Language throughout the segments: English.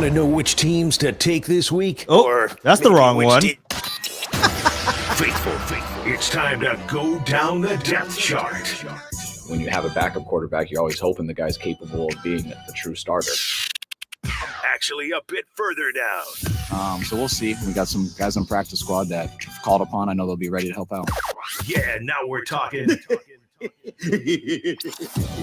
Want to know which teams to take this week? Oh, or that's the wrong which one. Faithful. It's time to go down the depth chart. When you have a backup quarterback, you're always hoping the guy's capable of being a true starter. Actually, a bit further down. So we'll see. We got some guys on practice squad that if called upon, I know they'll be ready to help out. Yeah, now we're talking.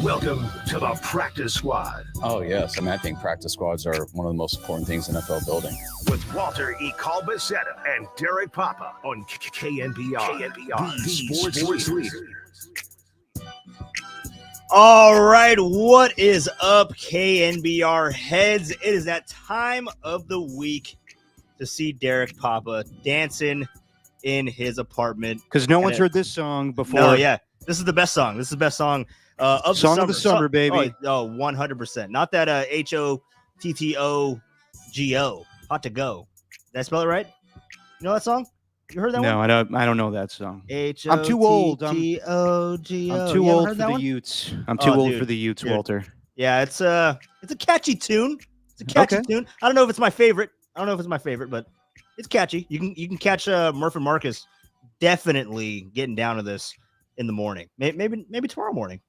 Welcome to the practice squad. Oh, yes. I think practice squads are one of the most important things in NFL building. With Walter Icabalceta and Derek Papa on KNBR, the sports leader. All right, what is up, KNBR heads? It is that time of the week to see Derek Papa dancing in his apartment. Because no one's heard this song before. No, yeah. This is the best song. This is the best song of song the summer. Of the summer, baby. Oh, 100%. Not that HOTTOGO, hot to go. Did I spell it right? You know that song? You heard that one? No, I don't know that song. I'm too old. I'm too old for the Utes. I'm too old for the Utes, dude. Walter. Yeah, it's a catchy tune. It's a catchy tune. I don't know if it's my favorite. But it's catchy. You can catch Murph and Marcus definitely getting down to this in the morning. Maybe tomorrow morning.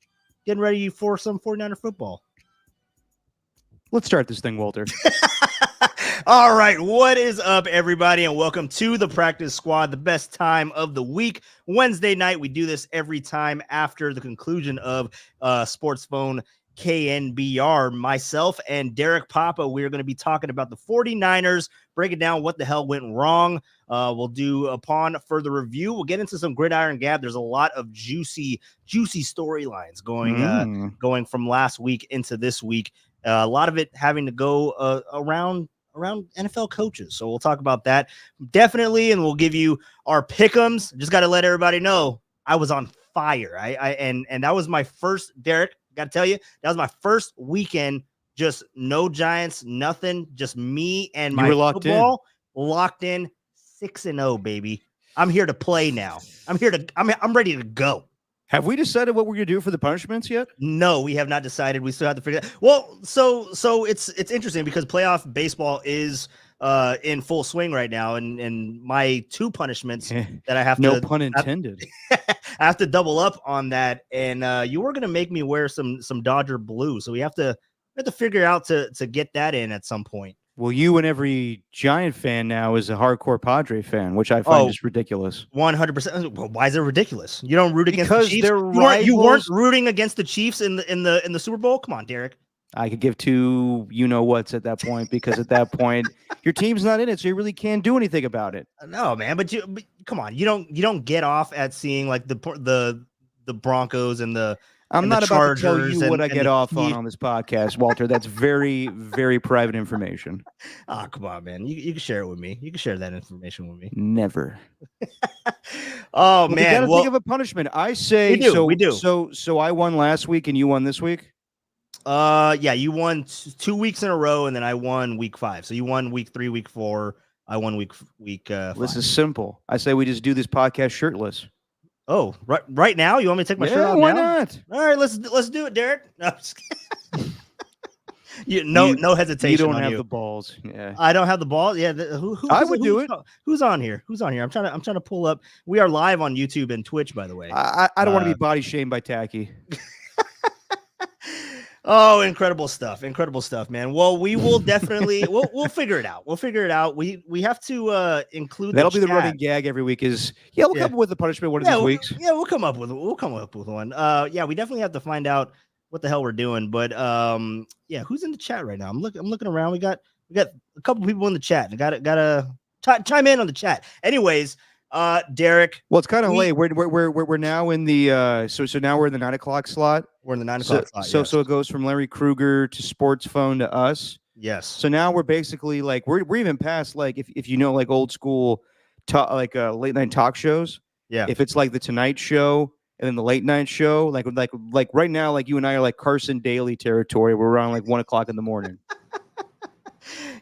Getting ready for some 49er football. Let's start this thing, Walter. All right, what is up, everybody, and welcome to the practice squad, the best time of the week, Wednesday night. We do this every time after the conclusion of Sports Phone KNBR. Myself and Derek Papa, we're going to be talking about the 49ers, breaking down what the hell went wrong. We'll do, upon further review, we'll get into some Gridiron Gab. There's a lot of juicy storylines going from last week into this week. A lot of it having to go around NFL coaches. So we'll talk about that definitely. And we'll give you our pick'ems. Just got to let everybody know I was on fire. And that was my first, Derek, got to tell you, that was my first weekend. Just no Giants, nothing, just me and my football locked in 6-0, baby. I'm here to play now. I'm ready to go. Have we decided what we're going to do for the punishments yet? No, we have not decided. We still have to figure it out. Well, so it's interesting because playoff baseball is in full swing right now, and my two punishments that I have no pun intended. I have to double up on that, and you were going to make me wear some Dodger blue, so we have to figure out to get that in at some point. Well, you and every Giant fan now is a hardcore Padre fan, which I find just ridiculous. 100%. Well, why is it ridiculous? You don't root against the Chiefs. You weren't rooting against the Chiefs in the Super Bowl. Come on, Derek. I could give two whats at that point because at that point your team's not in it, so you really can't do anything about it. No, man, but come on, you don't get off at seeing like the Broncos and the. I'm not about to tell you what I get off on this podcast, Walter. That's very, very private information. Oh, come on, man. You can share it with me. You can share that information with me. Never. Oh, man. We got to think of a punishment. I say we do. So I won last week and you won this week? Yeah, you won 2 weeks in a row and then I won week 5. So you won week 3, week 4. I won week 5. This is simple. I say we just do this podcast shirtless. Oh, right now? You want me to take my shirt off why now? Not? All right, let's do it, Derek. No, I'm just no hesitation. You don't on have you. the balls. Yeah, I don't have the balls. Yeah, I would do it. Who's on here? I'm trying to pull up. We are live on YouTube and Twitch, by the way. I don't want to be body shamed by Tacky. Oh, incredible stuff, man. Well, we will definitely we'll figure it out. We have to include that'll be the running gag every week. We'll come up with a punishment one of these weeks. Yeah, we'll come up with one. Yeah, we definitely have to find out what the hell we're doing. But yeah, who's in the chat right now? I'm looking around. We got a couple people in the chat. Gotta chime in on the chat. Anyways, Derek. Well, it's kind of late. We're now in the so now we're in the 9 o'clock slot. We're in the 9 o'clock slot. So it goes from Larry Krueger to Sports Phone to us. Yes. So now we're basically like we're even past like if you know like old school late night talk shows. Yeah. If it's like the Tonight Show and then the late night show, like right now, like you and I are like Carson Daly territory. We're around like 1 o'clock in the morning.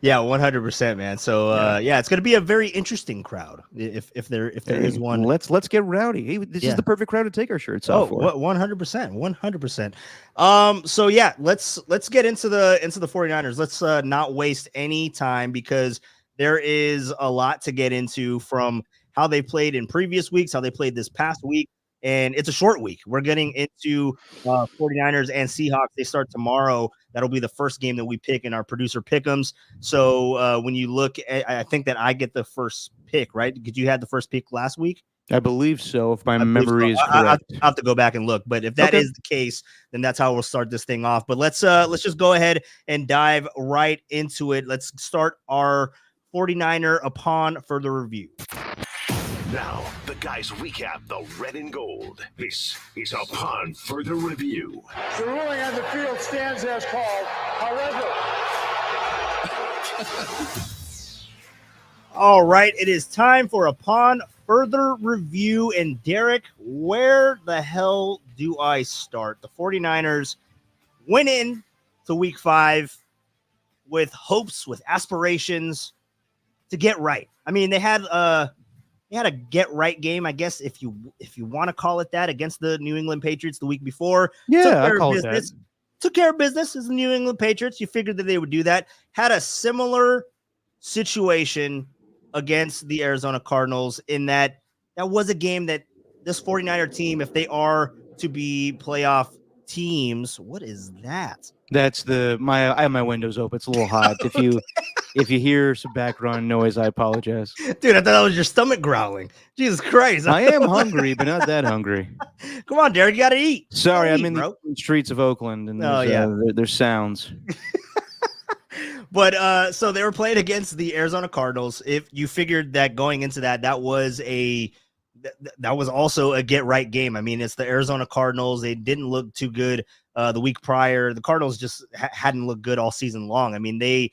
Yeah, 100%, man. So yeah, it's gonna be a very interesting crowd if there is one. Let's get rowdy. Hey, this is the perfect crowd to take our shirts Oh, off for. 100%, 100%. So yeah, let's get into the 49ers. Let's not waste any time because there is a lot to get into from how they played in previous weeks, how they played this past week, and it's a short week. We're getting into 49ers and Seahawks. They start tomorrow. That'll be the first game that we pick in our producer pick'ems. So when you look at, I think that I get the first pick, right? Did you had the first pick last week? I believe so, if my memory is correct. I'll have to go back and look, but if that is the case, then that's how we'll start this thing off. But let's just go ahead and dive right into it. Let's start our 49er upon further review. Now, the guys recap the red and gold. This is upon further review. The ruling on the field stands as called. However, all right, it is time for upon further review. And Derek, where the hell do I start? The 49ers went in to week 5 with hopes, with aspirations to get right. I mean, they had a get right game, I guess, if you want to call it that, against the New England Patriots the week before. Yeah, I call it that. Took care of business as the New England Patriots. You figured that they would do that. Had a similar situation against the Arizona Cardinals in that was a game that this 49er team, if they are to be playoff teams, what is that? That's I have my windows open. It's a little hot. If you hear some background noise, I apologize. Dude, I thought that was your stomach growling. Jesus Christ. I am hungry, but not that hungry. Come on, Derek, you got to eat. Sorry, I'm in the streets of Oakland, and there's sounds. But so they were playing against the Arizona Cardinals. If you figured that going into that was also a get right game. I mean, it's the Arizona Cardinals. They didn't look too good the week prior. The Cardinals just hadn't looked good all season long. I mean, they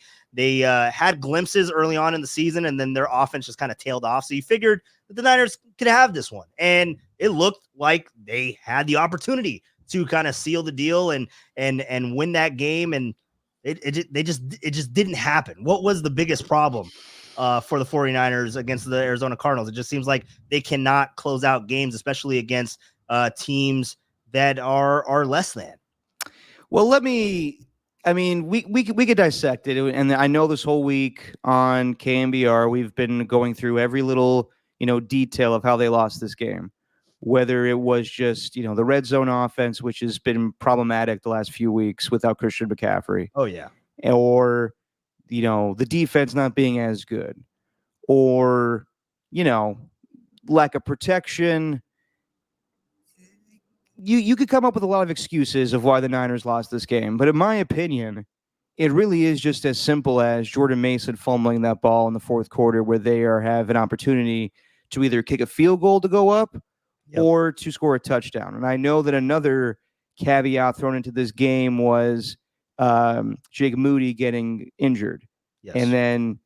had glimpses early on in the season, and then their offense just kind of tailed off. So you figured that the Niners could have this one, and it looked like they had the opportunity to kind of seal the deal and win that game, and it just didn't happen. What was the biggest problem for the 49ers against the Arizona Cardinals? It just seems like they cannot close out games, especially against teams that are less than. Well, we could dissect it. And I know this whole week on KMBR, we've been going through every little, detail of how they lost this game, whether it was just, the red zone offense, which has been problematic the last few weeks without Christian McCaffrey. Oh yeah. Or, the defense not being as good, or, lack of protection. You could come up with a lot of excuses of why the Niners lost this game. But in my opinion, it really is just as simple as Jordan Mason fumbling that ball in the fourth quarter, where they have an opportunity to either kick a field goal to go up or to score a touchdown. And I know that another caveat thrown into this game was Jake Moody getting injured. Yes. And then,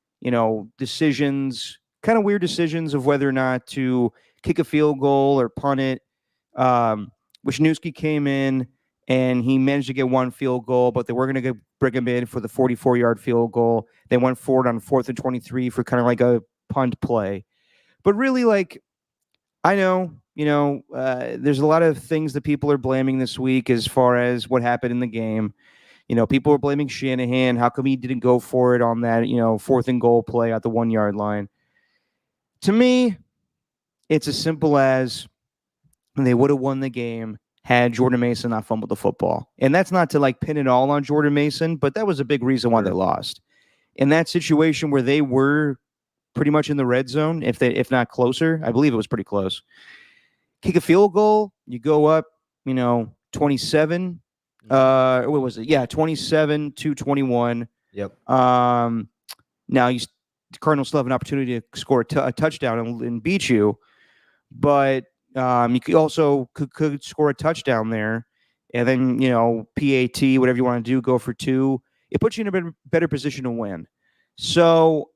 decisions, kind of weird decisions of whether or not to kick a field goal or punt it. Wisniewski came in and he managed to get one field goal, but they were going to bring him in for the 44-yard field goal. They went forward on 4th and 23 for kind of like a punt play. But really, I know, there's a lot of things that people are blaming this week as far as what happened in the game. People are blaming Shanahan. How come he didn't go for it on that, 4th and goal play at the 1-yard line? To me, it's as simple as they would have won the game had Jordan Mason not fumbled the football. And that's not to pin it all on Jordan Mason, but that was a big reason why they lost. In that situation where they were pretty much in the red zone, if not closer, I believe it was pretty close. Kick a field goal, you go up, 27. What was it? Yeah, 27-21. Yep. Now the Cardinals still have an opportunity to score a touchdown and beat you, but you could also could score a touchdown there, and then PAT, whatever you want to do, go for 2. It puts you in a better position to win. So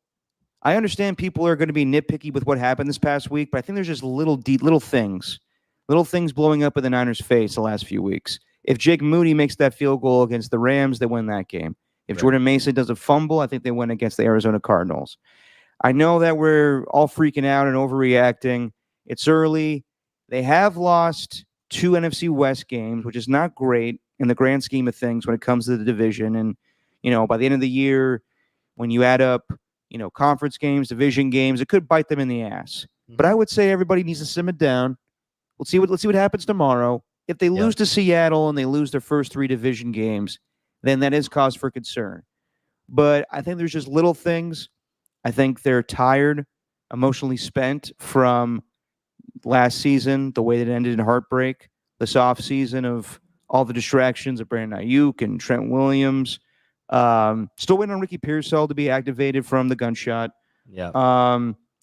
I understand people are going to be nitpicky with what happened this past week, but I think there's just little things blowing up in the Niners' face the last few weeks. If Jake Moody makes that field goal against the Rams, they win that game. If Right. Jordan Mason doesn't fumble, I think they win against the Arizona Cardinals. I know that we're all freaking out and overreacting. It's early. They have lost 2 NFC West games, which is not great in the grand scheme of things when it comes to the division. And, by the end of the year, when you add up, conference games, division games, it could bite them in the ass. But I would say everybody needs to simmer down. Let's see what happens tomorrow. If they lose to Seattle and they lose their first 3 division games, then that is cause for concern. But I think there's just little things. I think they're tired, emotionally spent from last season, the way that it ended in heartbreak, this offseason of all the distractions of Brandon Ayuk and Trent Williams. Still waiting on Ricky Pearsall to be activated from the gunshot. Yeah.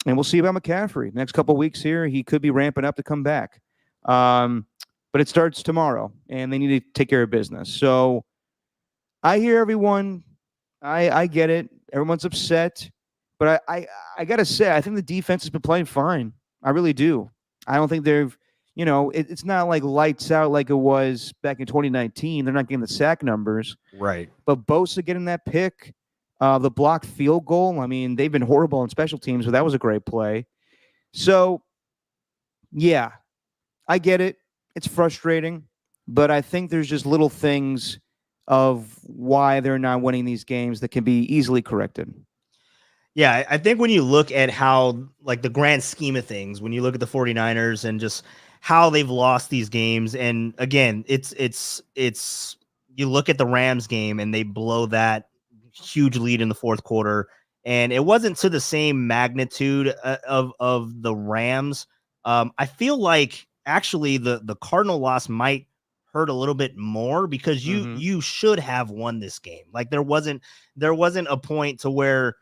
And we'll see about McCaffrey. Next couple of weeks here, he could be ramping up to come back. But it starts tomorrow, and they need to take care of business. So I hear everyone. I get it. Everyone's upset. But I got to say, I think the defense has been playing fine. I really do. I don't think they've, it's not like lights out like it was back in 2019. They're not getting the sack numbers. Right. But Bosa getting that pick, the blocked field goal, I mean, they've been horrible on special teams, so that was a great play. So, yeah, I get it. It's frustrating. But I think there's just little things of why they're not winning these games that can be easily corrected. Yeah, I think when you look at how, like, the grand scheme of things, when you look at the 49ers and just how they've lost these games, and again, it's you look at the Rams game and they blow that huge lead in the fourth quarter, and it wasn't to the same magnitude of the Rams. I feel like actually the Cardinal loss might hurt a little bit more because you should have won this game. Like there wasn't a point to where,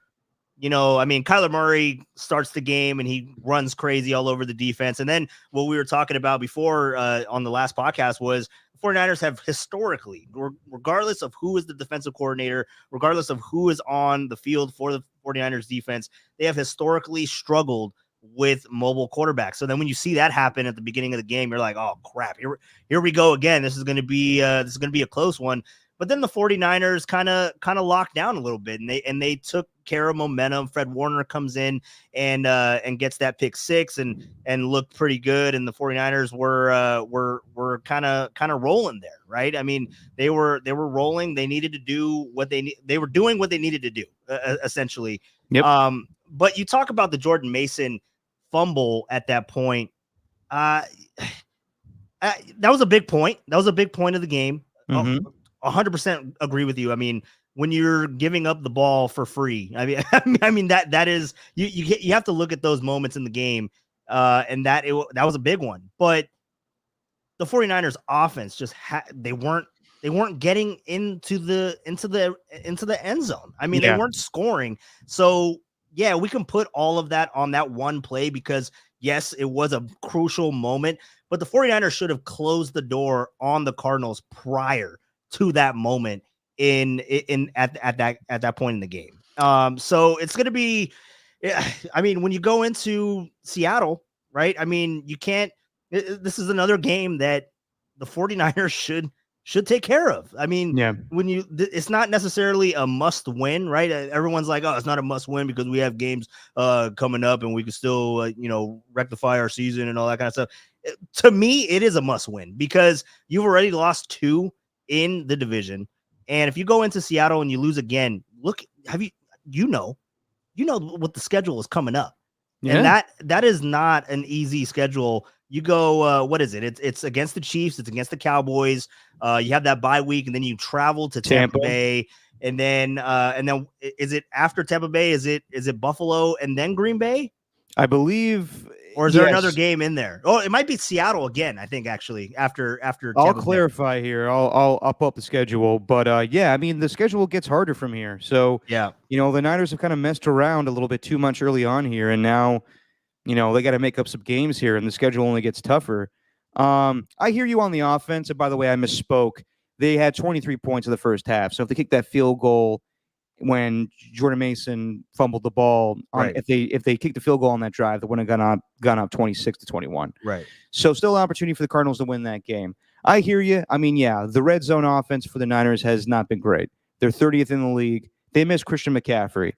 I mean, Kyler Murray starts the game and he runs crazy all over the defense. And then what we were talking about before on the last podcast was the 49ers have historically, regardless of who is the defensive coordinator, regardless of who is on the field for the 49ers defense, they have historically struggled with mobile quarterbacks. So then when you see that happen at the beginning of the game, you're like, oh crap, here we go again. This is going to be a close one. But then the 49ers kind of locked down a little bit, and they took care of momentum. Fred Warner comes in and gets that pick 6 and looked pretty good. And the 49ers were kind of rolling there, right? I mean, they were rolling. They needed to do they were doing what they needed to do, essentially. Yep. But you talk about the Jordan Mason fumble at that point. That was a big point. That was a big point of the game. 100% agree with you. I mean, when you're giving up the ball for free, I mean that is you have to look at those moments in the game, and that was a big one. But the 49ers offense just they weren't getting into the end zone. I mean, they weren't scoring. So yeah, we can put all of that on that one play because yes, it was a crucial moment, but the 49ers should have closed the door on the Cardinals prior to that moment at that point in the game. So it's going to be, I mean, when you go into Seattle, right? I mean, you can't, this is another game that the 49ers should take care of. I mean, when it's not necessarily a must win, right? Everyone's like, oh, it's not a must win because we have games coming up and we can still, rectify our season and all that kind of stuff. To me, it is a must win because you've already lost 2 in the division. And if you go into Seattle and you lose again, look, you know what the schedule is coming up. Yeah. And that is not an easy schedule. You go, what is it? It's against the Chiefs. It's against the Cowboys. You have that bye week, and then you travel to Tampa Bay, and then is it after Tampa Bay? Is it Buffalo and then Green Bay? I believe. Or is there another game in there? Oh, it might be Seattle again. I think actually after. I'll clarify here. I'll pull up the schedule, but I mean the schedule gets harder from here. So yeah, the Niners have kind of messed around a little bit too much early on here, and now they got to make up some games here, and the schedule only gets tougher. I hear you on the offense, and by the way, I misspoke. They had 23 points in the first half, so if they kick that field goal when Jordan Mason fumbled the ball, if they kicked the field goal on that drive, they wouldn't have gone up 26-21. Right. So still an opportunity for the Cardinals to win that game. I hear you. I mean, the red zone offense for the Niners has not been great. They're 30th in the league. They miss Christian McCaffrey.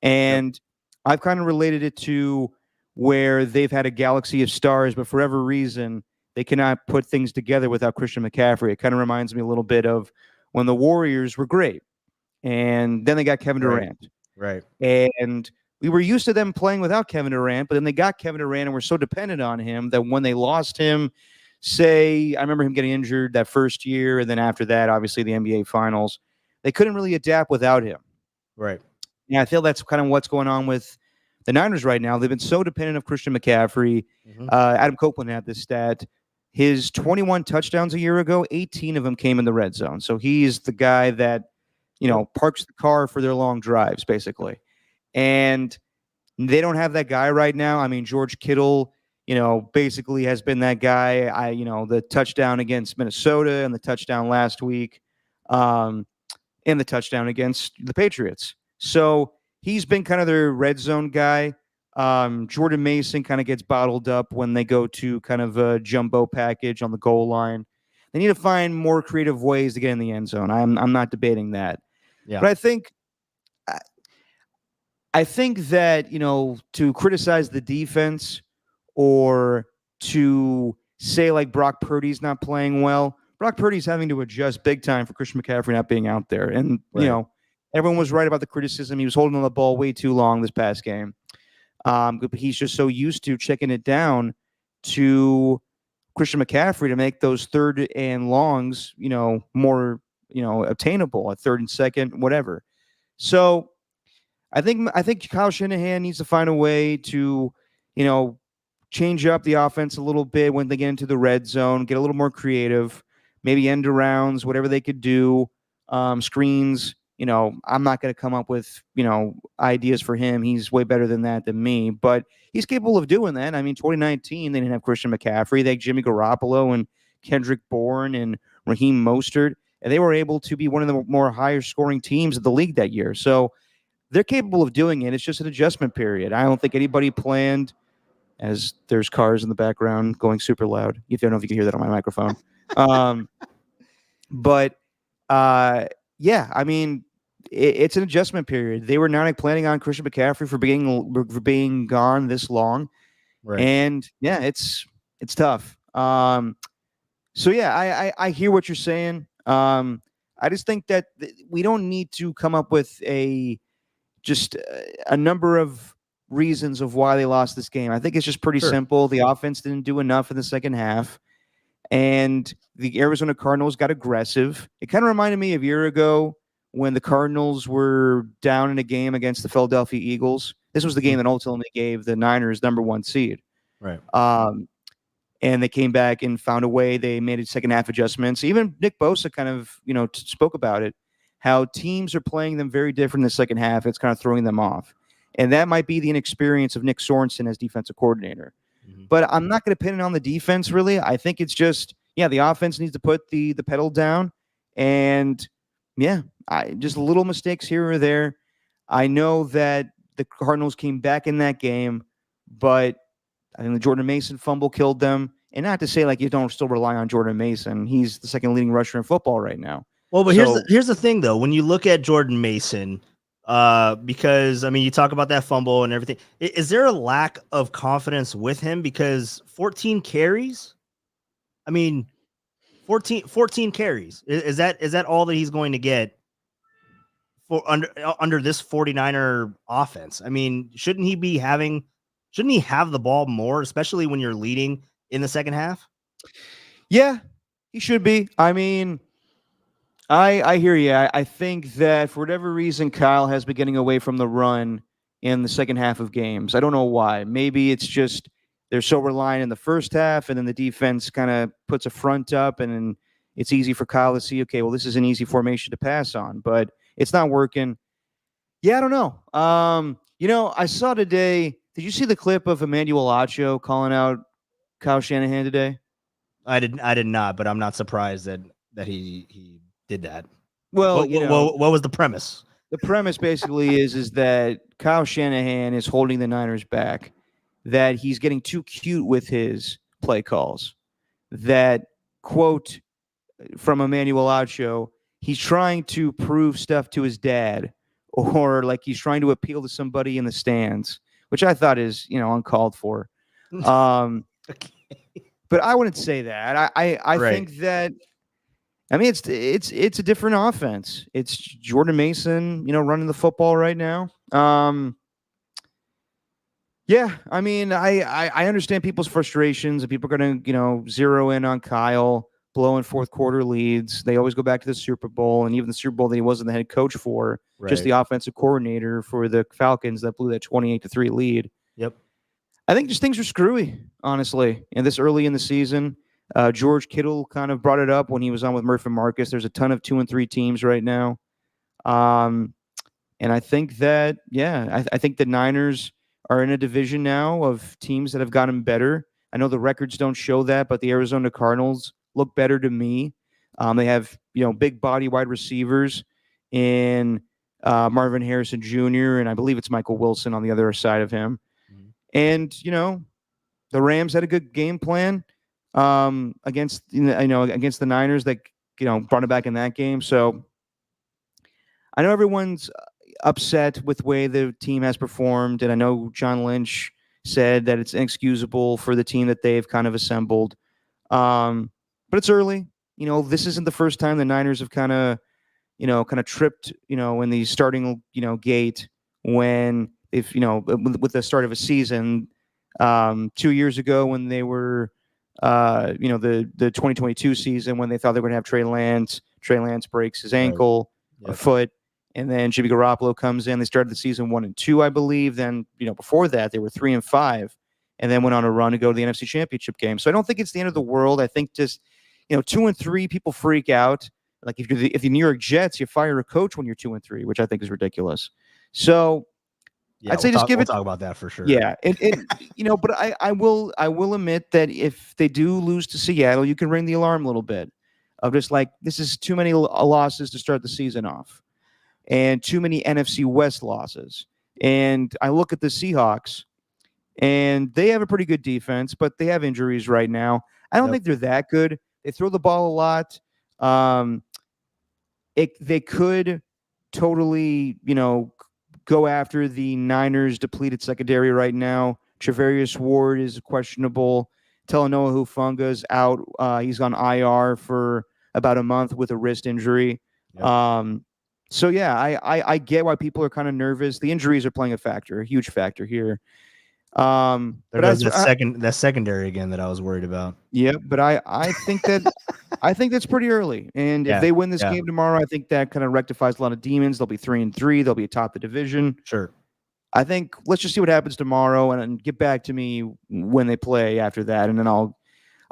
And I've kind of related it to where they've had a galaxy of stars, but for whatever reason, they cannot put things together without Christian McCaffrey. It kind of reminds me a little bit of when the Warriors were great. And then they got Kevin Durant. Right. And we were used to them playing without Kevin Durant, but then they got Kevin Durant and we're so dependent on him that when they lost him, I remember him getting injured that first year, and then after that, obviously the NBA Finals, they couldn't really adapt without him. Right. Yeah, I feel that's kind of what's going on with the Niners right now. They've been so dependent of Christian McCaffrey. Adam Copeland had this stat. His 21 touchdowns a year ago, 18 of them came in the red zone. So he's the guy that, parks the car for their long drives, basically. And they don't have that guy right now. I mean, George Kittle, basically has been that guy. The touchdown against Minnesota and the touchdown last week, and the touchdown against the Patriots. So he's been kind of their red zone guy. Jordan Mason kind of gets bottled up when they go to kind of a jumbo package on the goal line. They need to find more creative ways to get in the end zone. I'm not debating that. Yeah. But I think that, to criticize the defense or to say like Brock Purdy's not playing well, Brock Purdy's having to adjust big time for Christian McCaffrey not being out there. And, everyone was right about the criticism. He was holding on the ball way too long this past game. But he's just so used to checking it down to Christian McCaffrey to make those third and longs, more, obtainable at third and second, whatever. So I think Kyle Shanahan needs to find a way to, change up the offense a little bit when they get into the red zone, get a little more creative, maybe end arounds, whatever they could do, screens. I'm not going to come up with, ideas for him. He's way better than that than me, but he's capable of doing that. I mean, 2019, they didn't have Christian McCaffrey. They had Jimmy Garoppolo and Kendrick Bourne and Raheem Mostert, and they were able to be one of the more higher scoring teams of the league that year. So they're capable of doing it. It's just an adjustment period. I don't think anybody planned, as there's cars in the background going super loud. I don't know if you can hear that on my microphone. Yeah, I mean, it's an adjustment period. They were not planning on Christian McCaffrey for being gone this long. Right. And yeah, it's tough. So yeah, I hear what you're saying. I just think that we don't need to come up with a number of reasons of why they lost this game. I think it's just pretty simple. The offense didn't do enough in the second half, and the Arizona Cardinals got aggressive. It kind of reminded me of a year ago when the Cardinals were down in a game against the Philadelphia Eagles. This was the game that ultimately gave the Niners number 1 seed. Right. And they came back and found a way. They made second half adjustments. Even Nick Bosa kind of, spoke about it, how teams are playing them very different in the second half. It's kind of throwing them off. And that might be the inexperience of Nick Sorensen as defensive coordinator. Mm-hmm. But I'm not going to pin it on the defense, really. I think it's just, the offense needs to put the pedal down. And, just little mistakes here or there. I know that the Cardinals came back in that game, but I think the Jordan Mason fumble killed them. And not to say like you don't still rely on Jordan Mason. He's the second leading rusher in football right now. Well, but here's the thing, though. When you look at Jordan Mason, because, I mean, you talk about that fumble and everything. Is there a lack of confidence with him? Because 14 carries? I mean, 14 carries. Is that all that he's going to get for under this 49er offense? I mean, shouldn't he have the ball more, especially when you're leading in the second half? Yeah, he should be. I mean, I hear you. I think that for whatever reason, Kyle has been getting away from the run in the second half of games. I don't know why. Maybe it's just they're so reliant in the first half, and then the defense kind of puts a front up, and then it's easy for Kyle to see, okay, well, this is an easy formation to pass on, but it's not working. Yeah, I don't know. I saw today, did you see the clip of Emmanuel Acho calling out Kyle Shanahan today? I did not, but I'm not surprised that he did that. Well, what was the premise? The premise basically is that Kyle Shanahan is holding the Niners back, that he's getting too cute with his play calls, that, quote from Emmanuel Acho, he's trying to prove stuff to his dad, or like he's trying to appeal to somebody in the stands, which I thought is, uncalled for. Okay. But I wouldn't say that. I Right. think that, I mean, it's a different offense. It's Jordan Mason, running the football right now. Yeah, I mean, I understand people's frustrations, and people are going to, zero in on Kyle blowing fourth quarter leads. They always go back to the Super Bowl, and even the Super Bowl that he wasn't the head coach for, just the offensive coordinator for the Falcons that blew that 28-3 lead. Yep. I think just things are screwy, honestly, and this early in the season. George Kittle kind of brought it up when he was on with Murph and Marcus. There's a ton of 2-3 teams right now. And I think that, I think the Niners are in a division now of teams that have gotten better. I know the records don't show that, but the Arizona Cardinals look better to me. They have, big body wide receivers in Marvin Harrison Jr., and I believe it's Michael Wilson on the other side of him. And, the Rams had a good game plan against the Niners that, brought it back in that game. So I know everyone's upset with the way the team has performed, and I know John Lynch said that it's inexcusable for the team that they've kind of assembled. But it's early. This isn't the first time the Niners have kind of tripped, in the starting, gate when if, with the start of a season 2 years ago when they were, the 2022 season when they thought they were going to have Trey Lance. Trey Lance breaks his ankle or foot. And then Jimmy Garoppolo comes in. They started the season 1-2, I believe. Then, before that, they were 3-5, and then went on a run to go to the NFC Championship game. So I don't think it's the end of the world. I think just, 2-3, people freak out. Like if the New York Jets, you fire a coach when you're 2-3, which I think is ridiculous. So I'd say we'll talk about that for sure. Yeah, but I will admit that if they do lose to Seattle, you can ring the alarm a little bit of just like this is too many losses to start the season off. And too many NFC West losses. And I look at the Seahawks, and they have a pretty good defense, but they have injuries right now. I don't think they're that good. They throw the ball a lot. They could totally, go after the Niners' depleted secondary right now. Travarius Ward is questionable. Talanoa Hufanga's out. He's on IR for about a month with a wrist injury. Yep. So, yeah, I get why people are kind of nervous. The injuries are playing a huge factor here. There goes that secondary again that I was worried about. Yeah, but I think that's pretty early. And if they win this game tomorrow, I think that kind of rectifies a lot of demons. They'll be 3-3. They'll be atop the division. Sure. I think let's just see what happens tomorrow and get back to me when they play after that, and then I'll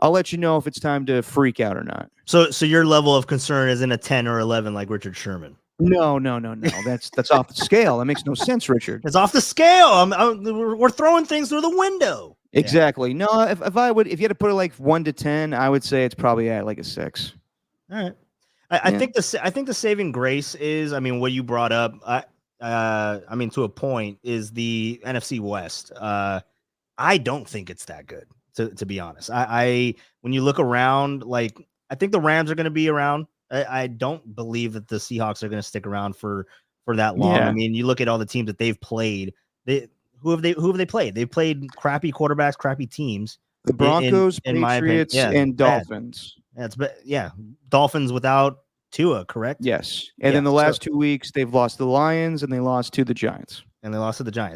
let you know if it's time to freak out or not. So your level of concern isn't a 10 or 11 like Richard Sherman. No. That's off the scale. That makes no sense, Richard. It's off the scale. We're throwing things through the window. Exactly. Yeah. No, if you had to put it like 1 to 10, I would say it's probably at like a 6. All right. I think the saving grace is, what you brought up, to a point, is the NFC West. I don't think it's that good, to be honest. When you look around, like I think the Rams are going to be around. I don't believe that the Seahawks are going to stick around for that long. Yeah. You look at all the teams that they've played. Who have they played? They've played crappy quarterbacks, crappy teams. The Broncos, in Patriots, and Dolphins. Dolphins without Tua, correct? Yes. And then the last 2 weeks, they've lost to the Lions and they lost to the Giants.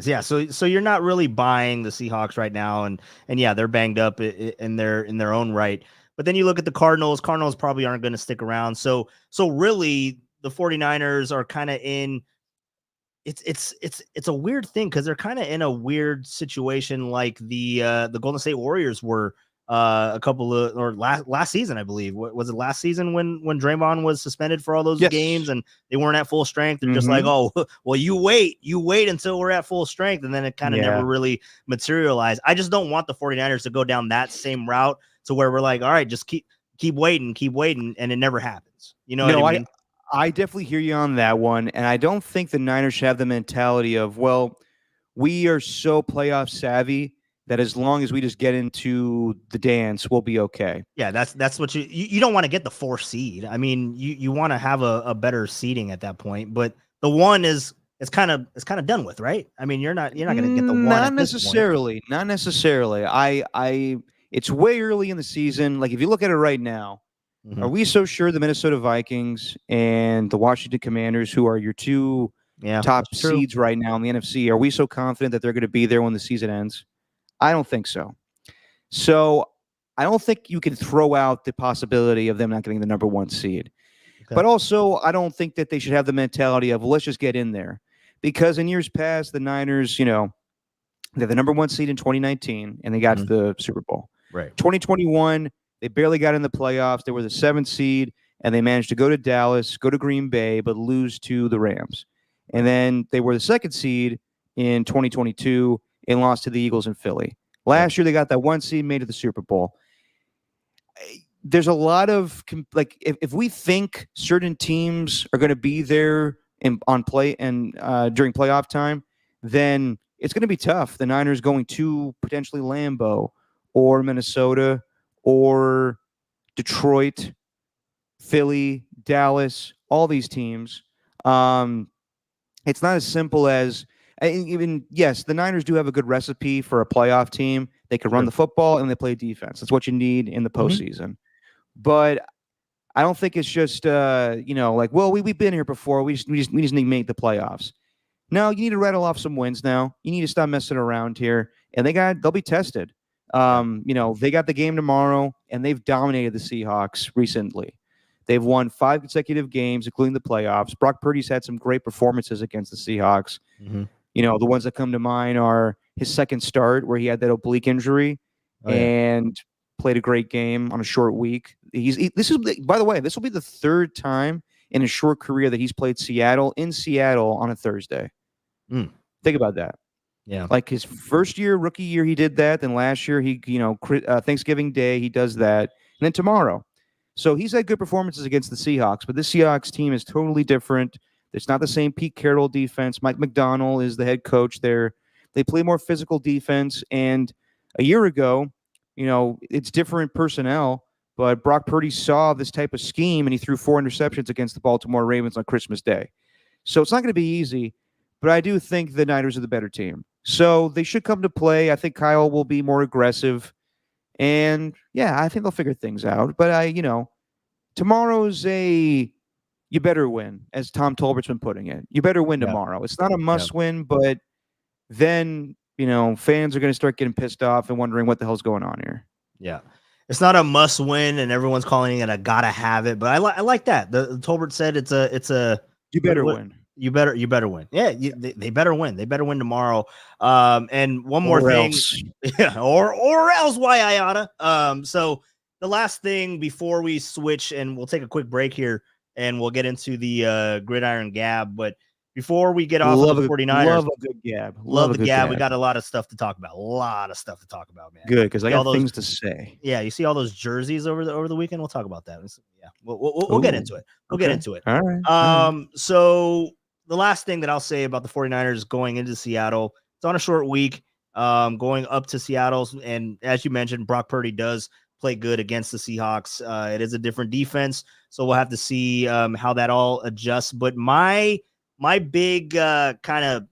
Yeah. So you're not really buying the Seahawks right now, and they're banged up in their own right. But then you look at the Cardinals. Cardinals probably aren't going to stick around. So really, the 49ers are kind of in. It's a weird thing because they're kind of in a weird situation like the Golden State Warriors were last season, I believe. Was it last season when Draymond was suspended for all those games and they weren't at full strength? They're just like, oh, well, you wait until we're at full strength, and then it kind of never really materialized. I just don't want the 49ers to go down that same route to where we're like, all right, just keep waiting, and it never happens. You know what I mean? I definitely hear you on that one, and I don't think the Niners should have the mentality of, well, we are so playoff savvy that as long as we just get into the dance, we'll be okay. Yeah, that's what you don't want to get the 4 seed. I mean, you want to have a better seeding at that point, but the 1 is it's kind of done with, right? I mean, you're not going to get the 1 Not at this point. necessarily. Not necessarily. It's way early in the season. Like if you look at it right now, Mhm. are we so sure the Minnesota Vikings and the Washington Commanders, who are your 2 top that's true. seeds right now in the NFC, are we so confident that they're going to be there when the season ends? I don't think so. So I don't think you can throw out the possibility of them not getting the number 1 seed. Okay. But also, I don't think that they should have the mentality of, well, let's just get in there. Because in years past, the Niners, they're the number 1 seed in 2019, and they got to the Super Bowl. Right. 2021, they barely got in the playoffs. They were the 7th seed, and they managed to go to Dallas, go to Green Bay, but lose to the Rams. And then they were the 2nd seed in 2022 and lost to the Eagles in Philly. Last year, they got that 1 seed, made it to the Super Bowl. There's a lot of, like, if we think certain teams are going to be there during playoff time, then it's going to be tough. The Niners going to potentially Lambeau or Minnesota or Detroit, Philly, Dallas, all these teams. It's not as simple as yes, the Niners do have a good recipe for a playoff team. They can run the football and they play defense. That's what you need in the postseason. But I don't think it's just like, well, we've been here before. We just need to make the playoffs. No, you need to rattle off some wins now. You need to stop messing around here. And they'll be tested. They got the game tomorrow, and they've dominated the Seahawks recently. They've won 5 consecutive games, including the playoffs. Brock Purdy's had some great performances against the Seahawks. Mm-hmm. The ones that come to mind are his second start where he had that oblique injury and played a great game on a short week. By the way, this will be the 3rd time in his short career that he's played in Seattle on a Thursday. Think about that. Yeah. Like his first year, rookie year, he did that. Then last year, Thanksgiving Day, he does that. And then tomorrow. So he's had good performances against the Seahawks, but this Seahawks team is totally different. It's not the same Pete Carroll defense. Mike McDonald is the head coach there. They play more physical defense. And a year ago, it's different personnel, but Brock Purdy saw this type of scheme and he threw 4 interceptions against the Baltimore Ravens on Christmas Day. So it's not going to be easy, but I do think the Niners are the better team. So they should come to play. I think Kyle will be more aggressive. And yeah, I think they'll figure things out. But tomorrow's you better win, as Tom Tolbert's been putting it. You better win tomorrow. It's not a must win, but then, fans are going to start getting pissed off and wondering what the hell's going on here. Yeah. It's not a must win and everyone's calling it a gotta have it, but I like that. The Tolbert said it's a you better win. You better win. Yeah, they better win. They better win tomorrow. And one more thing. Yeah, or else why IATA. So the last thing before we switch, and we'll take a quick break here and we'll get into the Gridiron Gab. But before we get off of the 49ers, love a good gab. Love the gab. We got a lot of stuff to talk about. Man. Good, because I got things to say. Yeah, you see all those jerseys over the weekend. We'll talk about that. Yeah, we'll get into it. We'll get into it. All right. So the last thing that I'll say about the 49ers going into Seattle, it's on a short week, going up to Seattle. And as you mentioned, Brock Purdy does play good against the Seahawks. It is a different defense, so we'll have to see how that all adjusts. But my big kind of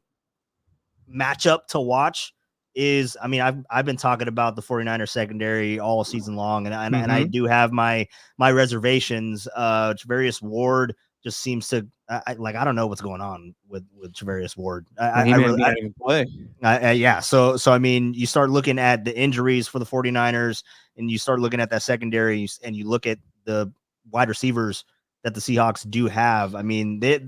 matchup to watch is, I mean, I've been talking about the 49ers secondary all season long, and I do have my reservations. Travarius Ward just seems to I don't know what's going on with Travarius Ward. I really even play. Yeah. So I mean, you start looking at the injuries for the 49ers, and you start looking at that secondary, and you look at the wide receivers that the Seahawks do have. I mean, they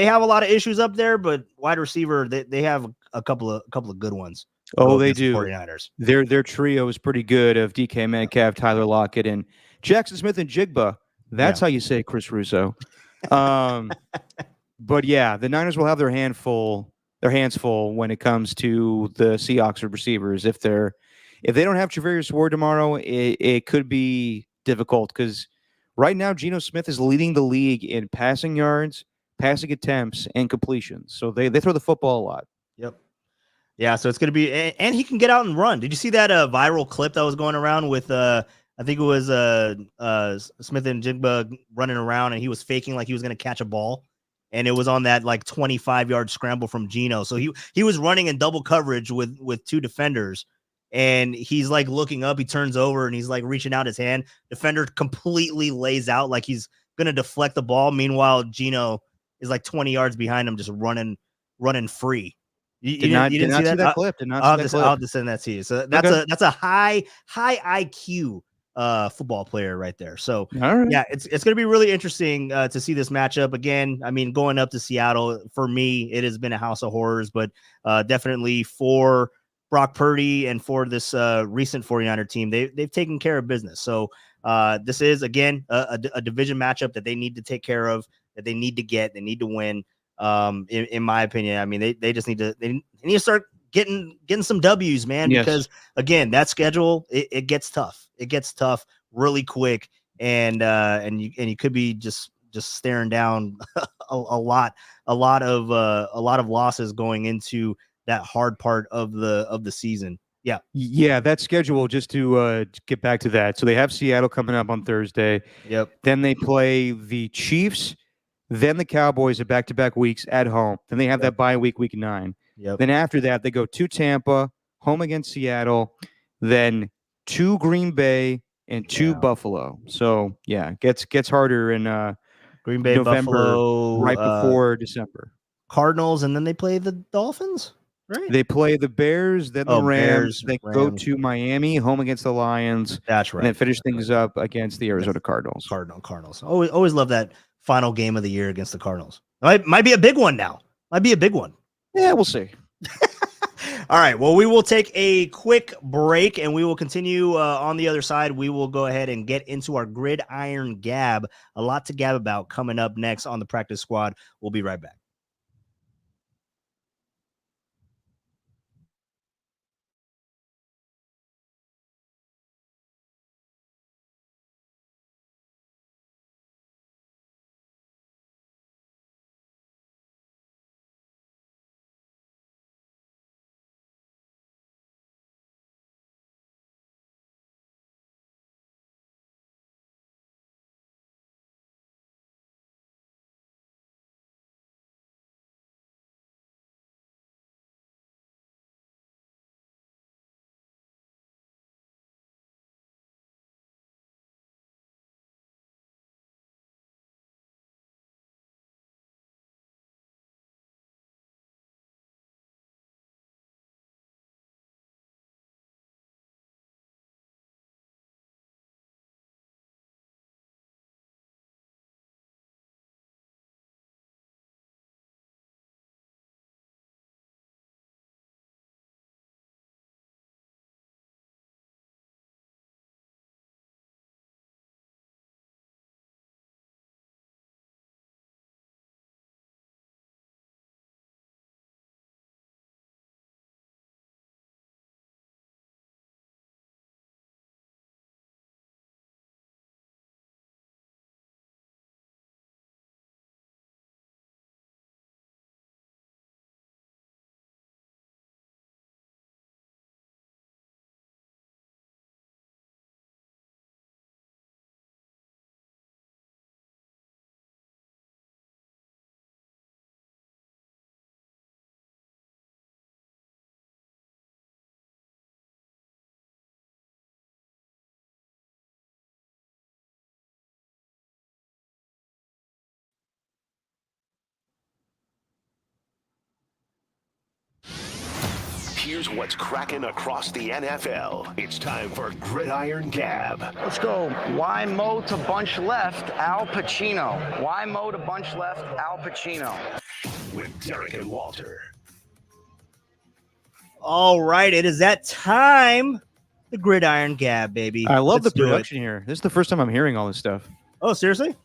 have a lot of issues up there, but wide receiver, they have a couple of good ones. Oh, they do. 49ers. Their trio is pretty good of DK Metcalf, Tyler Lockett, and Jackson Smith and Jigba. That's how you say Chris Russo. But yeah, the Niners will have their hands full when it comes to the Seahawks receivers. If they don't have Travarius Ward tomorrow, it could be difficult, because right now Geno Smith is leading the league in passing yards, passing attempts, and completions. So they throw the football a lot. Yep. Yeah, so it's going to be, and he can get out and run. Did you see that viral clip that was going around with, I think it was Smith and Jigba running around, and he was faking like he was going to catch a ball, and it was on that like 25-yard scramble from Geno. So he was running in double coverage with two defenders, and he's like looking up. He turns over and he's like reaching out his hand. Defender completely lays out like he's going to deflect the ball. Meanwhile, Geno is like 20 yards behind him, just running free. You didn't see that clip. I'll have to send that to you. So that's a high IQ football player right there. So yeah, it's going to be really interesting to see this matchup again. I mean, going up to Seattle, for me, it has been a house of horrors, but definitely for Brock Purdy and for this recent 49er team, they've taken care of business. So this is again a division matchup that they need to take care of, that they need to win. In my opinion, I mean, they just need to start getting some W's, man, because again, that schedule, it gets tough. It gets tough really quick. And you could be just staring down a lot of losses going into that hard part of the season. Yeah, that schedule, just to get back to that. So they have Seattle coming up on Thursday. Yep. Then they play the Chiefs. Then the Cowboys are back-to-back weeks at home. Then they have that bye week 9. Yep. Then after that, they go to Tampa, home against Seattle, then to Green Bay and to Buffalo. So yeah, gets harder in Green Bay, November, Buffalo, right before December. Cardinals, and then they play the Dolphins. Right. They play the Bears, then the Rams. They go Rams. to Miami, home against the Lions. That's right. And then finish things up against the Arizona Cardinals. Cardinals. Always love that final game of the year against the Cardinals. Might be a big one now. Yeah, we'll see. All right. Well, we will take a quick break and we will continue on the other side. We will go ahead and get into our Gridiron Gab. A lot to gab about coming up next on the Practice Squad. We'll be right back. Here's what's cracking across the NFL. It's time for Gridiron Gab. Let's go. Why Mo to bunch left, Al Pacino? Why Mo to bunch left, Al Pacino? With Derek and Walter. All right, it is that time. The Gridiron Gab, baby. I love Let's the production here. This is the first time I'm hearing all this stuff. Oh, seriously?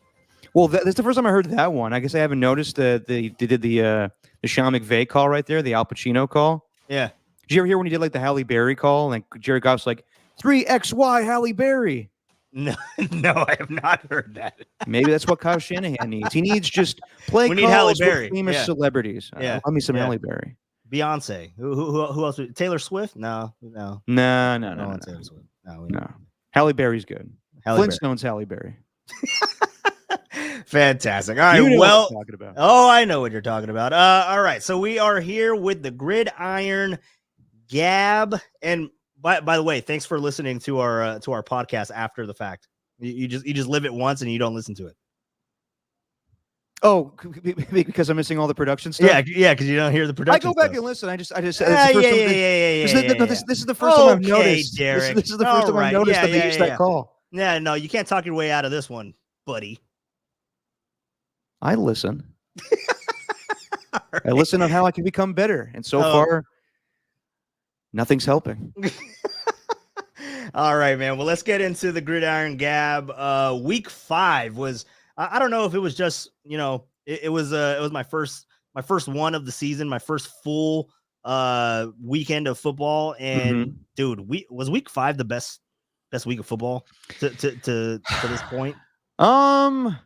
Well, this is the first time I heard that one. I guess I haven't noticed they did the Sean McVay call right there, the Al Pacino call. Yeah. Did you ever hear when he did like the Halle Berry call? Like Jared Goff's like 3XY Halle Berry. No, I have not heard that. Maybe that's what Kyle Shanahan needs. He needs just play we calls need Halle Berry. with famous celebrities. Yeah. Love me some Halle Berry. Beyonce. Who else? Taylor Swift? No. No. Taylor Swift. No. Halle Berry's good. Flintstones Halle Berry. Fantastic. All right. You know well, what I'm talking about. Oh, I know what you're talking about. All right. So we are here with the Gridiron Gab. And by the way, thanks for listening to our podcast after the fact. You just live it once and you don't listen to it. Oh, because I'm missing all the production stuff. Yeah, because you don't hear the production. I go back and listen. I just. This is the first time I've noticed. Derek. This is the first time I've noticed that they used that call. Yeah, no, you can't talk your way out of this one, buddy. I listen. Right. I listen on how I can become better, and so far, nothing's helping. All right, man. Well, let's get into the Gridiron Gab. Week 5 was. I don't know if it was just, it was my first one of the season, my first full weekend of football. And dude, was week 5 the best week of football to this point? Because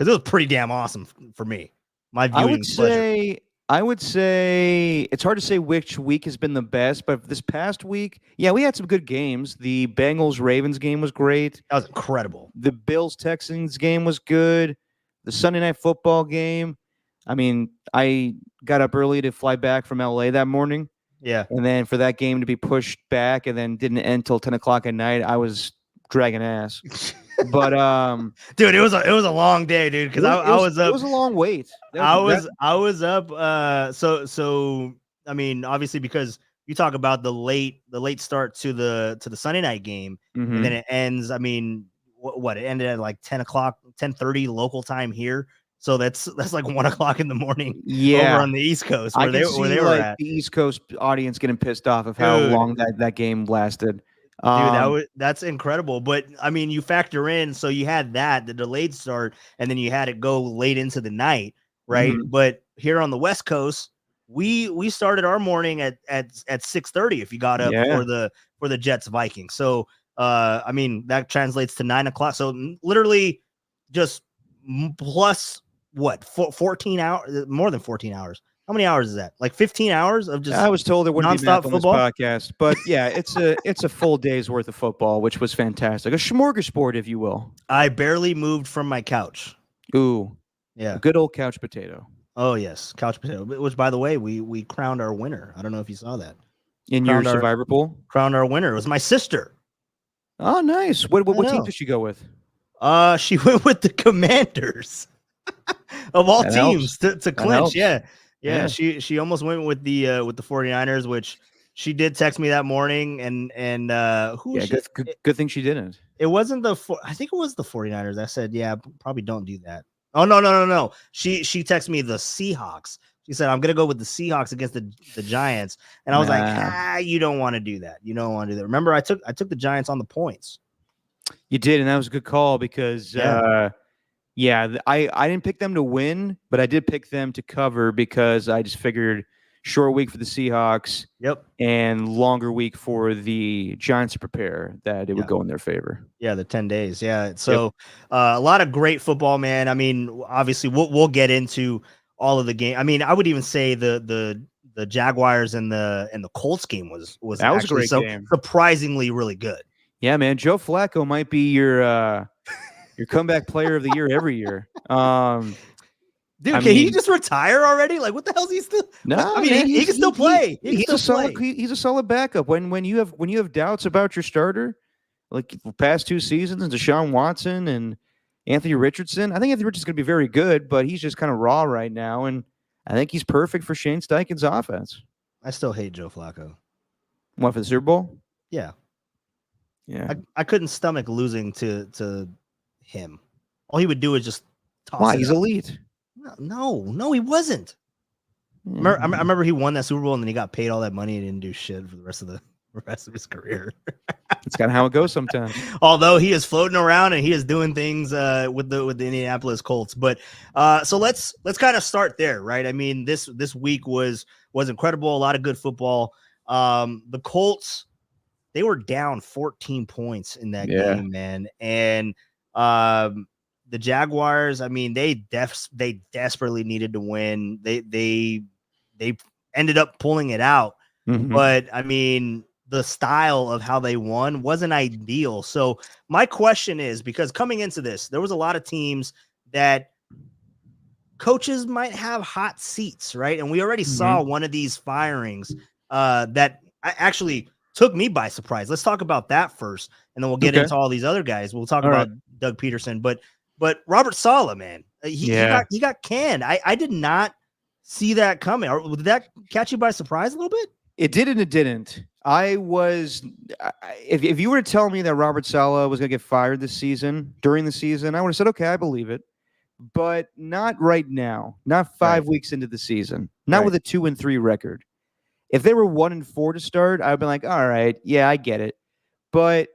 it was pretty damn awesome for me. My viewing pleasure. I would say it's hard to say which week has been the best, but this past week, yeah, we had some good games. The Bengals-Ravens game was great. That was incredible. The Bills-Texans game was good. The Sunday Night Football game. I mean, I got up early to fly back from LA that morning. Yeah. And then for that game to be pushed back and then didn't end till 10 o'clock at night, I was dragging ass. But dude, it was a long day, dude, because I was up. It was a long wait. I was up so I mean, obviously, because you talk about the late start to the Sunday night game, and then it ends. I mean, what it ended at like 10 o'clock, 10:30 local time here. So that's like 1 o'clock in the morning over on the East Coast where they were at. The East Coast audience getting pissed off of how long that game lasted. Dude, that's incredible. But I mean, you factor in, so you had the delayed start, and then you had it go late into the night, right? But here on the West Coast, we started our morning at 6:30 if you got up for the Jets Vikings. So I mean, that translates to 9 o'clock. So literally just plus what 14 hours, more than 14 hours. How many hours is that? Like 15 hours of just. I was told there wouldn't be math on football? This podcast, but yeah, it's a full day's worth of football, which was fantastic. A smorgasbord, if you will. I barely moved from my couch. Ooh, yeah, a good old couch potato. Oh yes, couch potato. Which, by the way, we crowned our winner. I don't know if you saw that in your Survivor pool. Crowned our winner. It was my sister. Oh, nice. What team did she go with? She went with the Commanders of all teams to clinch. Yeah. She almost went with the 49ers, which she did text me that morning. And good thing she didn't. It wasn't I think it was the 49ers. I said, yeah, probably don't do that. Oh, no. She texted me the Seahawks. She said, I'm gonna go with the Seahawks against the Giants. And I was like, you don't want to do that. You don't want to do that. Remember, I took the Giants on the points. You did, and that was a good call because I didn't pick them to win, but I did pick them to cover because I just figured short week for the Seahawks. Yep. And longer week for the Giants to prepare that it would go in their favor. Yeah, the 10 days. Yeah. So a lot of great football, man. I mean, obviously we'll get into all of the game. I mean, I would even say the Jaguars and the Colts game was a great game. Surprisingly really good. Yeah, man. Joe Flacco might be your comeback player of the year every year. Dude, can he just retire already? Like, what the hell is he still? No, I mean, he can still play. He's a solid backup. When you have doubts about your starter, like the past 2 seasons, and Deshaun Watson and Anthony Richardson. I think Anthony Richardson's going to be very good, but he's just kind of raw right now, and I think he's perfect for Shane Steichen's offense. I still hate Joe Flacco. What, for the Super Bowl? Yeah. Yeah. I couldn't stomach losing to him. All he would do is just toss. Why? He's elite. No, he wasn't. I remember he won that Super Bowl and then he got paid all that money and didn't do shit for the rest of his career. It's kind of how it goes sometimes. Although he is floating around and he is doing things with the Indianapolis Colts. But so let's kind of start there, right? I mean, this week was incredible. A lot of good football. The Colts, they were down 14 points in that game, man. And the Jaguars, I mean, they desperately needed to win. They ended up pulling it out. Mhm. But I mean, the style of how they won wasn't ideal. So my question is, because coming into this, there was a lot of teams that coaches might have hot seats, right? And we already saw one of these firings that actually took me by surprise. Let's talk about that first, and then we'll get Okay. into all these other guys. We'll talk All about right. Doug Peterson, but Robert Saleh, man, he got canned. I did not see that coming. Or did that catch you by surprise a little bit? It did and it didn't. If you were to tell me that Robert Saleh was going to get fired during the season, I would have said, okay, I believe it. But not right now. Not 5 weeks into the season. Not with a 2-3 record. If they were 1-4 to start, I'd be like, all right, yeah, I get it. But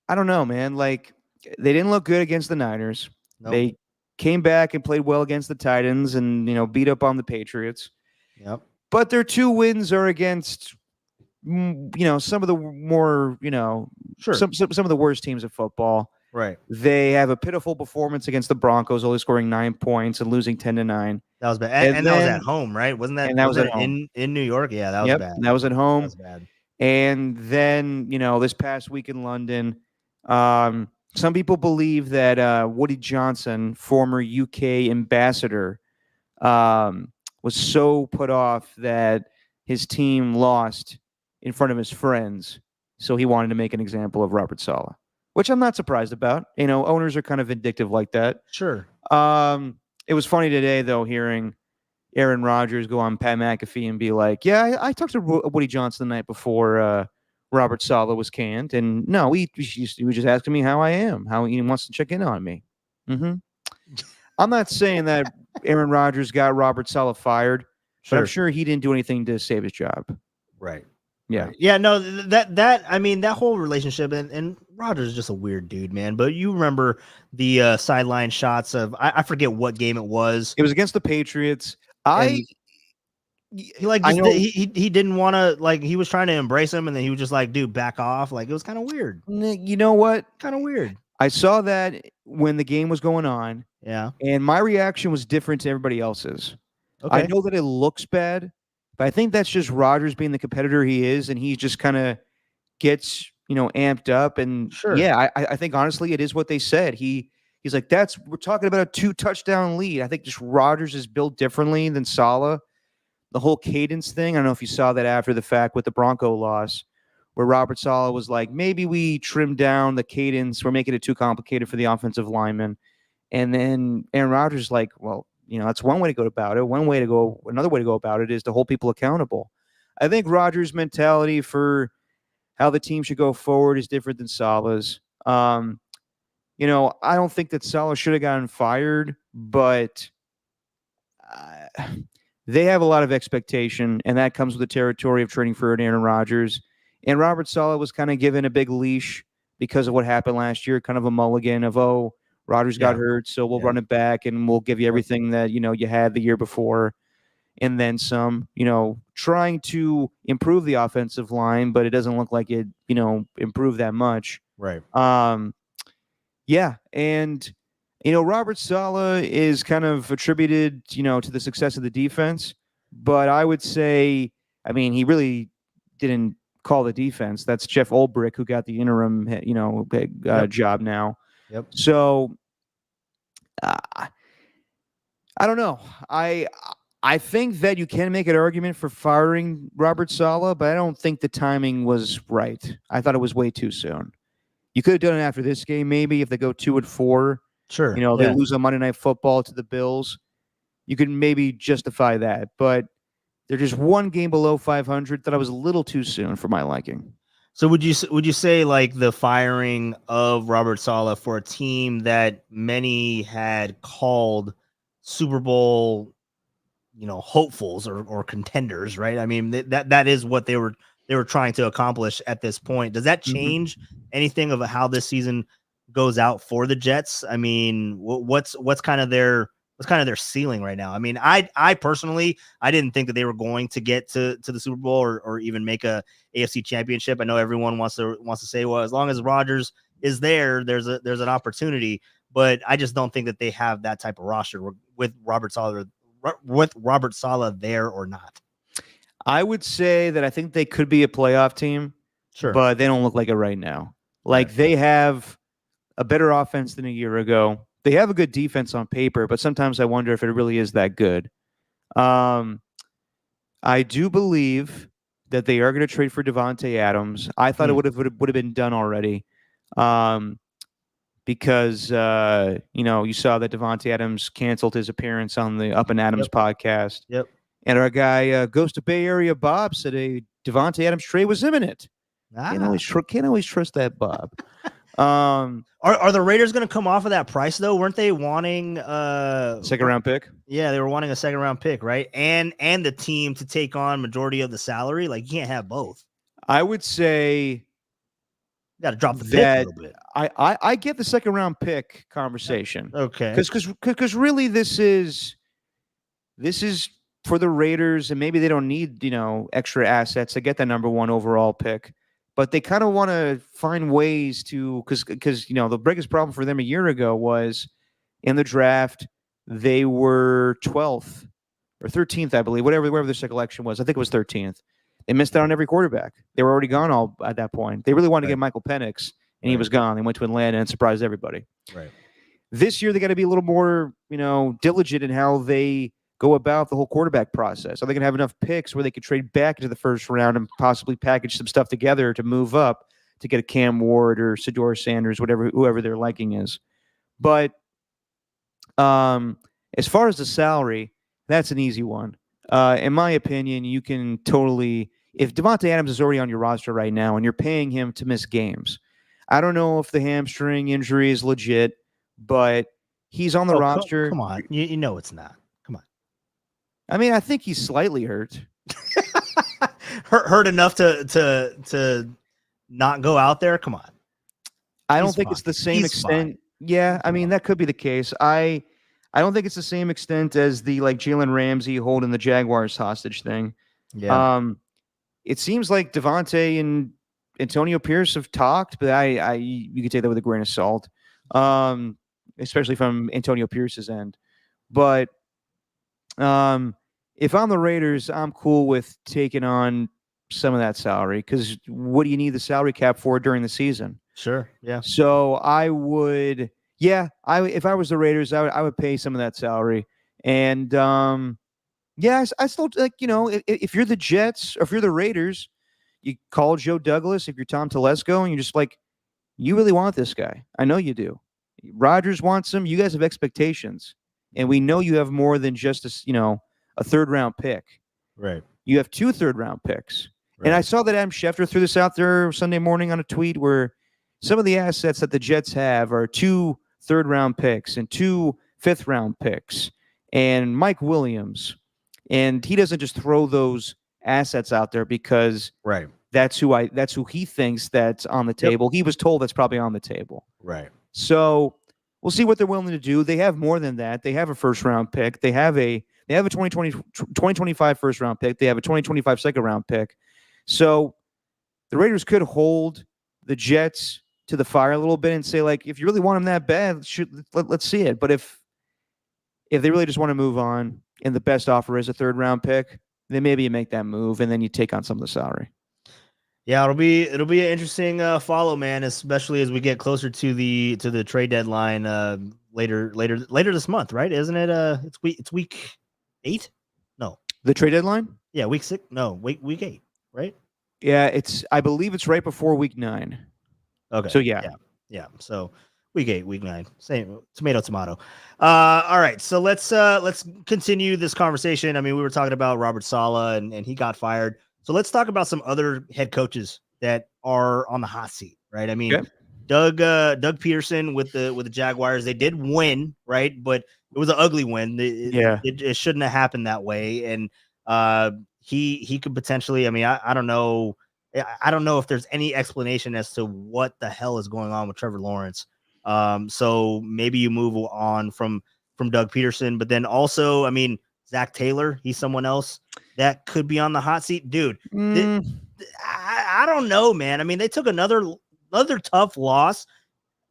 I don't know, man. Like, they didn't look good against the Niners. Nope. They came back and played well against the Titans and, beat up on the Patriots. Yep. But their 2 wins are against, some of the more, some of the worst teams of football. Right. They have a pitiful performance against the Broncos, only scoring 9 points and losing 10-9. That was bad. And that was at home, right? Wasn't that? And that was at home in New York? Yeah, that was bad. That was at home. That was bad. And then, this past week in London, some people believe that Woody Johnson, former UK ambassador, was so put off that his team lost in front of his friends. So he wanted to make an example of Robert Saleh, which I'm not surprised about. Owners are kind of vindictive like that. Sure. It was funny today, though, hearing Aaron Rodgers go on Pat McAfee and be like, yeah, I talked to Woody Johnson the night before Robert Saleh was canned. And no, he was just asking me how I am, how he wants to check in on me. I'm not saying that Aaron Rodgers got Robert Saleh fired, but I'm sure he didn't do anything to save his job. Right. Yeah. Right. Yeah. No, that whole relationship and Rodgers is just a weird dude, man. But you remember the sideline shots of, I forget what game it was. It was against the Patriots. He didn't want to, he was trying to embrace him, and then he was just like, dude, back off. Like, it was kind of weird. You know what? Kind of weird. I saw that when the game was going on. Yeah. And my reaction was different to everybody else's. Okay. I know that it looks bad, but I think that's just Rodgers being the competitor he is, and he just kind of gets, amped up. And I think honestly, it is what they said. He's like, we're talking about a 2-touchdown lead. I think just Rodgers is built differently than Saleh. The whole cadence thing, I don't know if you saw that after the fact with the Bronco loss, where Robert Saleh was like, maybe we trim down the cadence. We're making it too complicated for the offensive linemen. And then Aaron Rodgers is like, well, that's one way to go about it. Another way to go about it is to hold people accountable. I think Rodgers' mentality for how the team should go forward is different than Saleh's. I don't think that Saleh should have gotten fired, but they have a lot of expectation, and that comes with the territory of trading for Aaron Rodgers. And Robert Saleh was kind of given a big leash because of what happened last year, kind of a mulligan of, Rodgers got hurt, so we'll run it back and we'll give you everything that, you had the year before and then some, trying to improve the offensive line, but it doesn't look like it, improved that much. Right. Yeah. And, Robert Saleh is kind of attributed, to the success of the defense, but I would say, he really didn't call the defense. That's Jeff Ulbrich, who got the interim, job now. Yep. So, I don't know. I think that you can make an argument for firing Robert Saleh, but I don't think the timing was right. I thought it was way too soon. You could have done it after this game, maybe, if they go 2-4. Sure. They lose on Monday Night Football to the Bills. You could maybe justify that, but they're just one game below 500. That I was a little too soon for my liking. So would you say like the firing of Robert Saleh for a team that many had called Super Bowl, hopefuls or contenders, right? That is what they were trying to accomplish at this point. Does that change anything of how this season goes out for the Jets? What's kind of their ceiling right now? I personally, I didn't think that they were going to get to the Super Bowl or even make a AFC championship. I know everyone wants to say, well, as long as Rodgers is there, there's an opportunity, but I just don't think that they have that type of roster with Robert Saleh there or not. I would say that I think they could be a playoff team, Sure. but they don't look like it right now. Like they have a better offense than a year ago. They have a good defense on paper, but sometimes I wonder if it really is that good. I do believe that they are going to trade for Devontae Adams. I thought it would have been done already, because you saw that Devontae Adams canceled his appearance on the Up and Adams podcast. Yep. And our guy Ghost to Bay Area Bob said a Devontae Adams trade was imminent. Can't always trust that Bob. Are the Raiders going to come off of that price though? Weren't they wanting second round pick? Yeah, they were wanting a second round pick, right? And the team to take on majority of the salary. Like you can't have both. I would say you got to drop the pick a little bit. I get the second round pick conversation. Okay, because really this is for the Raiders, and maybe they don't need extra assets to get that number 1 overall pick. But they kind of want to find ways to, because the biggest problem for them a year ago was in the draft, they were 12th or 13th, I believe, wherever their selection was. I think it was 13th. They missed out on every quarterback. They were already gone all at that point. They really wanted to get Michael Penix, and he was gone. They went to Atlanta and surprised everybody. Right. This year, they got to be a little more, diligent in how they go about the whole quarterback process. Are they going to have enough picks where they could trade back into the first round and possibly package some stuff together to move up to get a Cam Ward or Shedeur Sanders, whoever their liking is? But as far as the salary, that's an easy one. In my opinion, you can totally, if Devontae Adams is already on your roster right now and you're paying him to miss games, I don't know if the hamstring injury is legit, but he's on the roster. Come on. You know it's not. I mean, I think he's slightly hurt. hurt enough to not go out there. Come on. I don't think it's the same extent. Fine. Yeah, I mean that could be the case. I don't think it's the same extent as the Jalen Ramsey holding the Jaguars hostage thing. Yeah. It seems like Devontae and Antonio Pierce have talked, but you could take that with a grain of salt, especially from Antonio Pierce's end. But if I'm the Raiders, I'm cool with taking on some of that salary, because what do you need the salary cap for during the season? Sure. Yeah. So I would, if I was the Raiders, I would pay some of that salary. And I still if you're the Jets or if you're the Raiders, you call Joe Douglas, if you're Tom Telesco, and you're just like, you really want this guy. I know you do. Rodgers wants him. You guys have expectations. And we know you have more than just a third round pick. Right. You have 2 third round picks. Right. And I saw that Adam Schefter threw this out there Sunday morning on a tweet where some of the assets that the Jets have are 2 third round picks and 2 fifth round picks and Mike Williams. And he doesn't just throw those assets out there because that's who he thinks that's on the table. Yep. He was told that's probably on the table. Right. So we'll see what they're willing to do. They have more than that. They have a first round pick. They have a 2025 first round pick. They have a 2025 second round pick. So the Raiders could hold the Jets to the fire a little bit and say, if you really want them that bad, let's see it. But if they really just want to move on and the best offer is a third round pick, then maybe you make that move and then you take on some of the salary. Yeah, it'll be an interesting follow, man, especially as we get closer to the trade deadline later this month, right? Isn't it? It's week 8? No, the trade deadline. Yeah, week 6. No, week 8, right? Yeah, I believe it's right before week 9. Okay. So yeah. So week 8, week 9, same tomato. All right, so let's continue this conversation. I mean, we were talking about Robert Saleh and he got fired. So let's talk about some other head coaches that are on the hot seat, right? I mean, okay. Doug Peterson with the Jaguars, they did win, right? But it was an ugly win. It shouldn't have happened that way. And he could potentially, I mean, I don't know. I don't know if there's any explanation as to what the hell is going on with Trevor Lawrence. So maybe you move on from Doug Peterson, but then also, I mean, Zach Taylor, he's someone else that could be on the hot seat, dude. I don't know, man. I mean, they took another tough loss.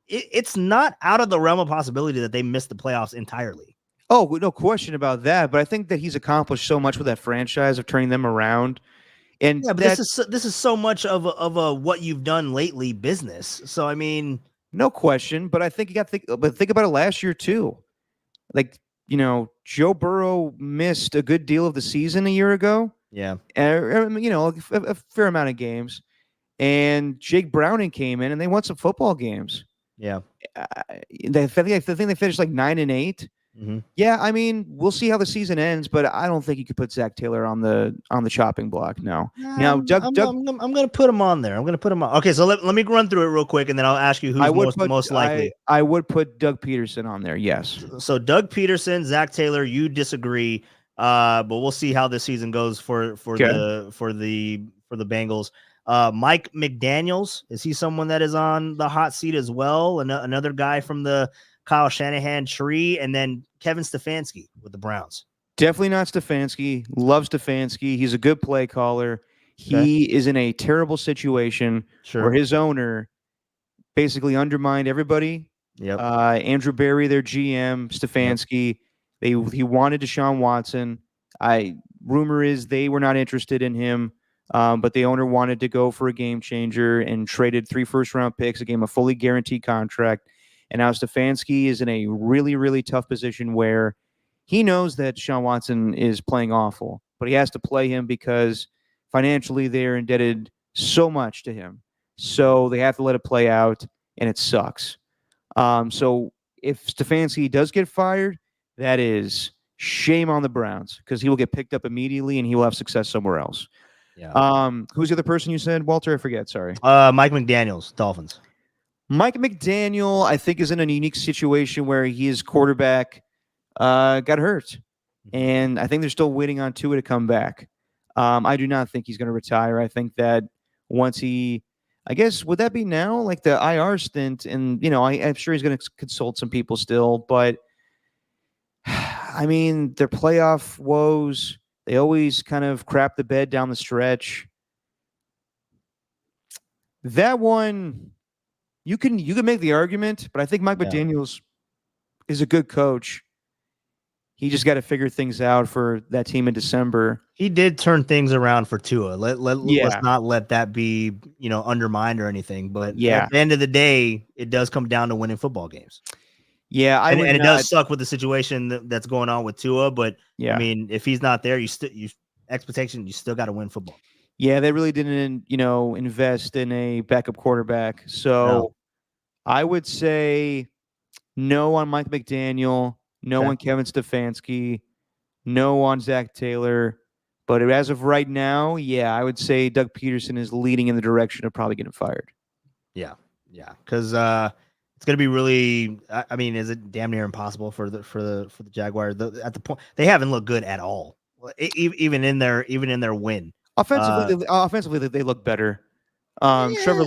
It's not out of the realm of possibility that they missed the playoffs entirely. Oh, no question about that. But I think that he's accomplished so much with that franchise of turning them around. And Yeah, but this is so much of a what you've done lately business. So I mean, no question. But I think you got to think about it last year too. Like, Joe Burrow missed a good deal of the season a year ago. yeah, A fair amount of games. And Jake Browning came in and they won some football games. yeah. I think they finished like 9-8. Mm-hmm. Yeah, I mean, we'll see how the season ends, but I don't think you could put Zach Taylor on the chopping block. No. Now, I'm gonna put him on there. I'm gonna put him on. Okay, so let me run through it real quick, and then I'll ask you who's most likely. I would put Doug Peterson on there. Yes. So Doug Peterson, Zach Taylor, you disagree, but we'll see how this season goes for the Bengals. Mike McDaniels, is he someone that is on the hot seat as well? Another guy from the Kyle Shanahan tree, and then Kevin Stefanski with the Browns. Definitely not Stefanski. Love Stefanski. He's a good play caller. He is in a terrible situation where his owner basically undermined everybody. Yep. Andrew Berry, their GM, Stefanski. Yep. He wanted Deshaun Watson. Rumor is they were not interested in him, but the owner wanted to go for a game changer and traded 3 first-round picks, gave him a fully guaranteed contract. And now Stefanski is in a really, really tough position where he knows that Deshaun Watson is playing awful, but he has to play him because financially they're indebted so much to him. So they have to let it play out, and it sucks. So if Stefanski does get fired, that is shame on the Browns because he will get picked up immediately and he will have success somewhere else. Yeah. Who's the other person you said, Walter? I forget. Sorry. Mike McDaniels, Dolphins. Mike McDaniel, I think, is in a unique situation where his quarterback got hurt, and I think they're still waiting on Tua to come back. I do not think he's going to retire. I think that once would that be now, like the IR stint? And, I'm sure he's going to consult some people still, but I mean, their playoff woes, they always kind of crap the bed down the stretch. That one, you can make the argument, but I think Mike McDaniels is a good coach. He just got to figure things out for that team in December. He did turn things around for Tua. Let's not let that be, undermined or anything. But at the end of the day, it does come down to winning football games. Yeah, it does suck with the situation that's going on with Tua. But I mean, if he's not there, you still got to win football. Yeah, they really didn't, invest in a backup quarterback. So I would say no on Mike McDaniel, no on Kevin Stefanski, no on Zach Taylor. But as of right now, I would say Doug Peterson is leading in the direction of probably getting fired. Yeah, because it's going to be really. I mean, is it damn near impossible for the Jaguars? At the point they haven't looked good at all, even in their win. Offensively, they look better. Trevor,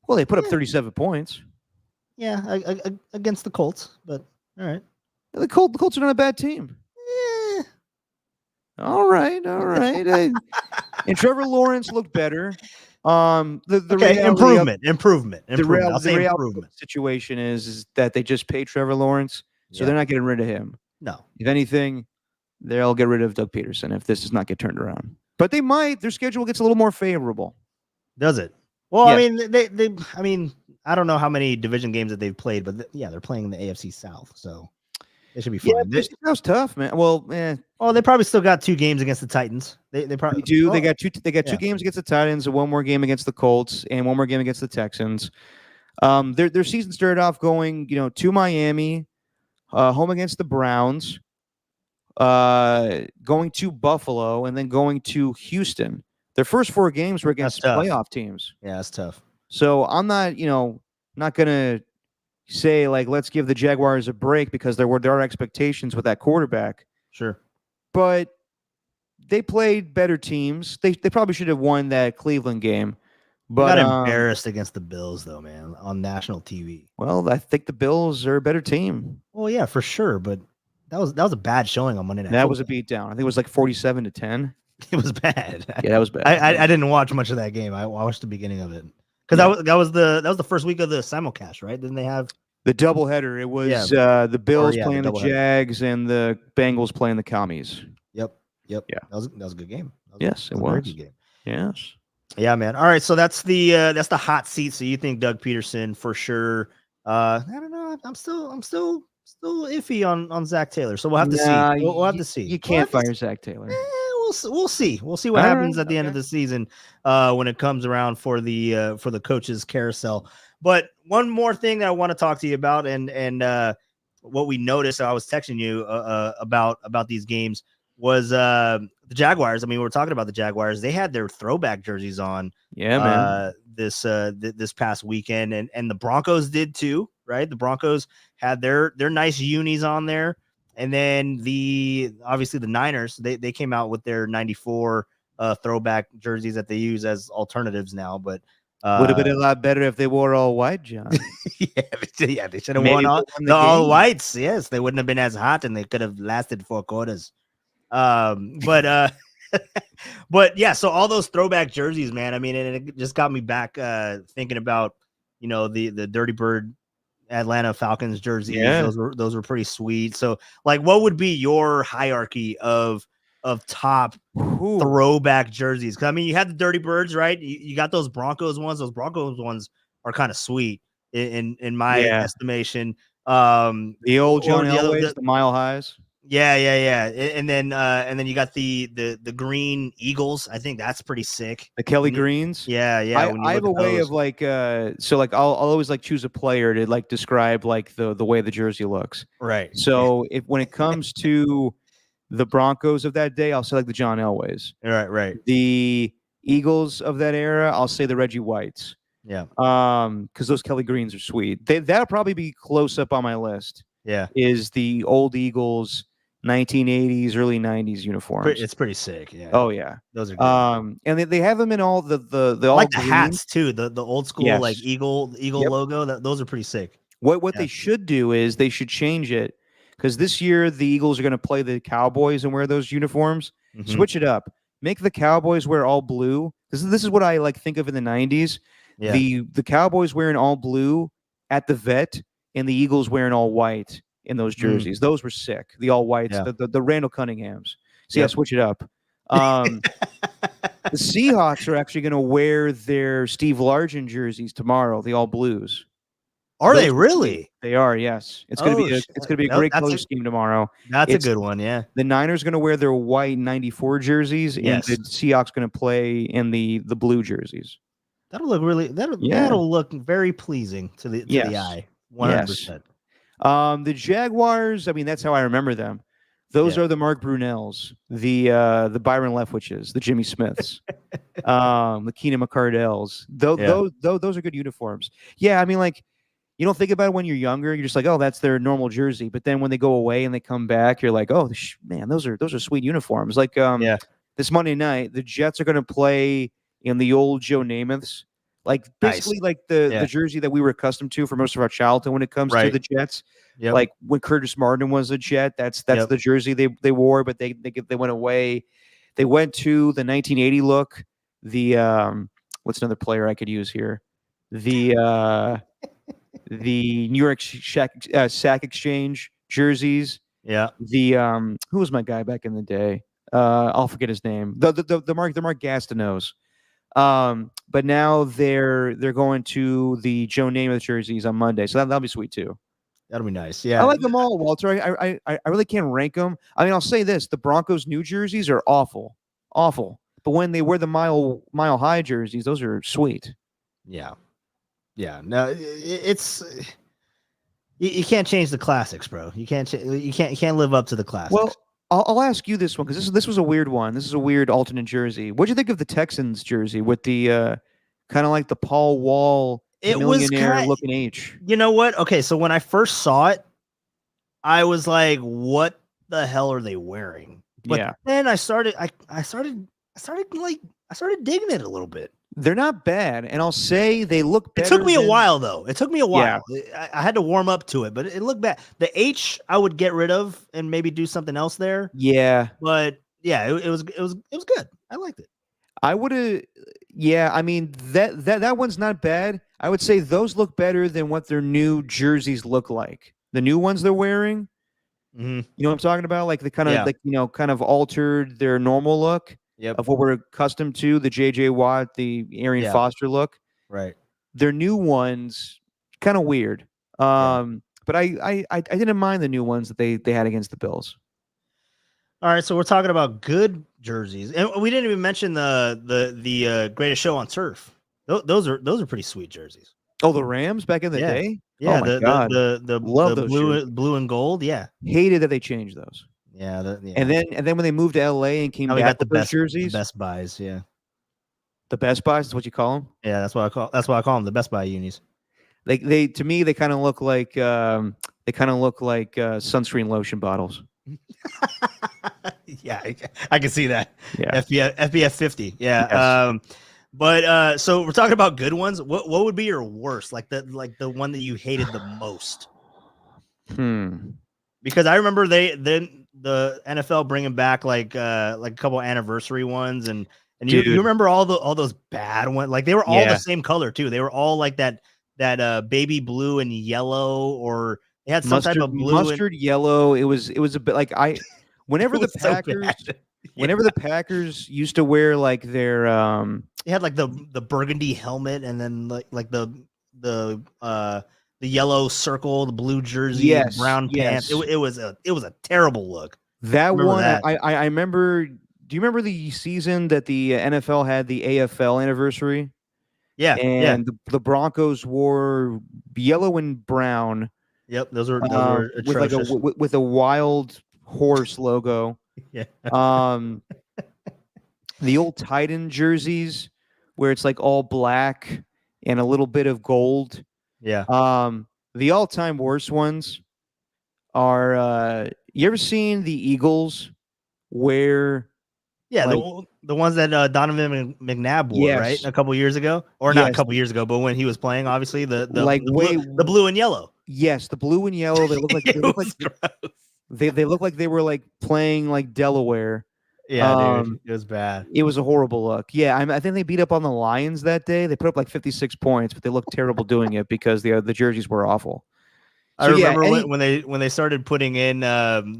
well, they put up 37 points. Yeah, against the Colts, but all right. The Colts are not a bad team. Yeah. All right. And Trevor Lawrence looked better. Improvement. The reality situation is that they just paid Trevor Lawrence, so they're not getting rid of him. No. If anything, they'll get rid of Doug Peterson if this does not get turned around. But they might. Their schedule gets a little more favorable. Does it? Well, yes. I mean, I don't know how many division games that they've played, but they're playing in the AFC South, so they should be fine. Yeah, that was tough, man. Well, they probably still got 2 games against the Titans. They probably do. They got 2 games against the Titans, and 1 more game against the Colts, and 1 more game against the Texans. Their season started off going, to Miami, home against the Browns, going to Buffalo, and then going to Houston. Their first 4 games were against playoff teams. Yeah, that's tough. So I'm not, not gonna say like let's give the Jaguars a break because there are expectations with that quarterback. Sure, but they played better teams. They probably should have won that Cleveland game. But got embarrassed against the Bills though, man, on national TV. Well, I think the Bills are a better team. Well, yeah, for sure, but that was a bad showing on Monday Night. That was a beatdown. I think it was like 47-10. It was bad. Yeah, that was bad. I didn't watch much of that game. I watched the beginning of it because that was the first week of the simulcast, right? Didn't they have? The doubleheader. It was the Bills playing the Jags and the Bengals playing the Commies. Yep. Yeah. That was a good game. Yes, it was. A very good game. Yes. Yeah, man. All right, so that's the hot seat. So you think Doug Peterson for sure? I don't know. I'm still iffy on Zach Taylor. So we'll have to see. We'll have to see. You can't fire Zach Taylor. We'll see. We'll see what happens at the end of the season when it comes around for the coaches carousel. But one more thing that I want to talk to you about, and what we noticed, I was texting you about these games, was the Jaguars. I mean, we're talking about the Jaguars. They had their throwback jerseys on. Yeah, man. This past weekend, and the Broncos did too, right? The Broncos had their nice unis on there. And then obviously the Niners, they came out with their 94 throwback jerseys that they use as alternatives now, but would have been a lot better if they wore all white, John. yeah, they should have worn the all whites. Yes, they wouldn't have been as hot, and they could have lasted 4 quarters. But yeah, so all those throwback jerseys, man. I mean, and it just got me back thinking about the Dirty Bird Atlanta Falcons jerseys. Yeah. Those were pretty sweet. So, like, what would be your hierarchy of top throwback jerseys? Because I mean, you had the Dirty Birds, right? You got those Broncos ones. Those Broncos ones are kind of sweet in my estimation. The old John Elway's, the Mile Highs. Yeah. And then you got the green Eagles. I think that's pretty sick. The Kelly Greens. Yeah. I have a way of like so like I'll always like choose a player to like describe like the way the jersey looks. Right. So when it comes to the Broncos of that day, I'll say like the John Elways. Right. The Eagles of that era, I'll say the Reggie Whites. Yeah. Because those Kelly Greens are sweet. That'll probably be close up on my list. Yeah. Is the old Eagles 1980s, early 90s uniforms. It's pretty sick. Yeah. Oh yeah. Those are good. And they have them in all the all like the hats too. The old school like eagle Yep. logo. Those are pretty sick. What they should do is they should change it, because this year the Eagles are going to play the Cowboys and wear those uniforms. Mhm. Switch it up. Make the Cowboys wear all blue. This is what I like think of in the 90s. Yeah. The Cowboys wearing all blue at the vet, and the Eagles wearing all white in those jerseys. Those were sick. The all whites, the Randall Cunninghams. So yeah, switch it up. The Seahawks are actually going to wear their Steve Largent jerseys tomorrow, the all blues. Are they really? They are, yes. It's going to be a great color scheme tomorrow. That's a good one, yeah. The Niners going to wear their white 94 jerseys, and the Seahawks going to play in the blue jerseys. That'll look that'll look very pleasing to the eye. 100%. The Jaguars, I mean, that's how I remember them. Those are the Mark Brunels, the Byron Leftwiches, the Jimmy Smiths, the Keenan McCardells. Those are good uniforms. Yeah, I mean, like, you don't think about it when you're younger. You're just like, oh, that's their normal jersey. But then when they go away and they come back, you're like, oh, man, those are sweet uniforms. Like, this Monday night, the Jets are going to play in the old Joe Namaths. Like, basically like the jersey that we were accustomed to for most of our childhood when it comes to the Jets. Yep. Like when Curtis Martin was a Jet, that's the jersey they wore, but they went away. They went to the 1980 look. The what's another player I could use here? The New York Sack Exchange jerseys. Yeah. The who was my guy back in the day? I'll forget his name. The Mark Gastineaus. But now they're going to the Joe Namath jerseys on Monday, so that'll be sweet too. That'll be nice. Yeah, I like them all, Walter. I really can't rank them. I mean, I'll say this: the Broncos' new jerseys are awful. But when they wear the mile high jerseys, those are sweet. Yeah. No, it's you can't change the classics, bro. You can't live up to the classics. Well, I'll ask you this one, because this was a weird one. This is a weird alternate jersey. What'd you think of the Texans jersey with the kind of like the Paul Wall millionaire looking H? You know what? Okay, so when I first saw it, I was like, "What the hell are they wearing?" But then I started digging it a little bit. They're not bad, and I'll say they look better. It took me a while, though. Yeah. I had to warm up to it, but it looked bad. The H I would get rid of and maybe do something else there. Yeah, but yeah, it was good. I liked it. I would have. Yeah, I mean that one's not bad. I would say those look better than what their new jerseys look like. The new ones they're wearing. Mm-hmm. You know what I'm talking about? Like the kind of Yeah. like kind of altered their normal look Yep. of what we're accustomed to. The J.J. Watt, the Arian Yeah. Foster look. Right. Their new ones kind of weird. But I didn't mind the new ones that they had against the Bills. All right, so we're talking about good jerseys, and we didn't even mention the greatest show on turf. Those are pretty sweet jerseys. Oh, the Rams back in the Yeah. day? Yeah, Oh my God. Love the those jerseys. blue and gold. Yeah, Hated that they changed those. yeah, And then when they moved to LA and came now we back got the with those best jerseys, Best Buys. Yeah, the Best Buys is what you call them. yeah, that's what I call them, the Best Buy unis. They to me they kind of look like sunscreen lotion bottles. Yeah, I can see that. Yeah. FBF 50. Yeah. Yes. But so we're talking about good ones. What would be your worst? Like the one that you hated the most? Because I remember the NFL bringing back like a couple anniversary ones, and you remember all those bad ones. Like they were all the same color too. They were all like that baby blue and yellow, or they had some type of blue mustard yellow. It was a bit like whenever the so Packers bad. whenever the Packers used to wear like their they had like the burgundy helmet, and then like the yellow circle, the blue jersey, Yes, brown pants. yes. It was a terrible look. that Remember one. that. I remember. Do you remember the season that the NFL had the AFL anniversary? Yeah, yeah. And the Broncos wore yellow and brown. Yep, those were with like atrocious. with a wild horse logo. Yeah. The old Titan jerseys where it's like all black and a little bit of gold. Yeah. The all-time worst ones are you ever seen the Eagles wear the ones that Donovan McNabb wore, right? Yes. A couple years ago, or not a Yes. couple years ago, but when he was playing, obviously the blue and yellow. Yes, the blue and yellow. They look like they look like they were like playing like Delaware. Yeah, dude, it was bad. It was a horrible look. Yeah, I think they beat up on the Lions that day. They put up like 56 points, but they looked terrible doing it because the jerseys were awful. I remember when they started putting in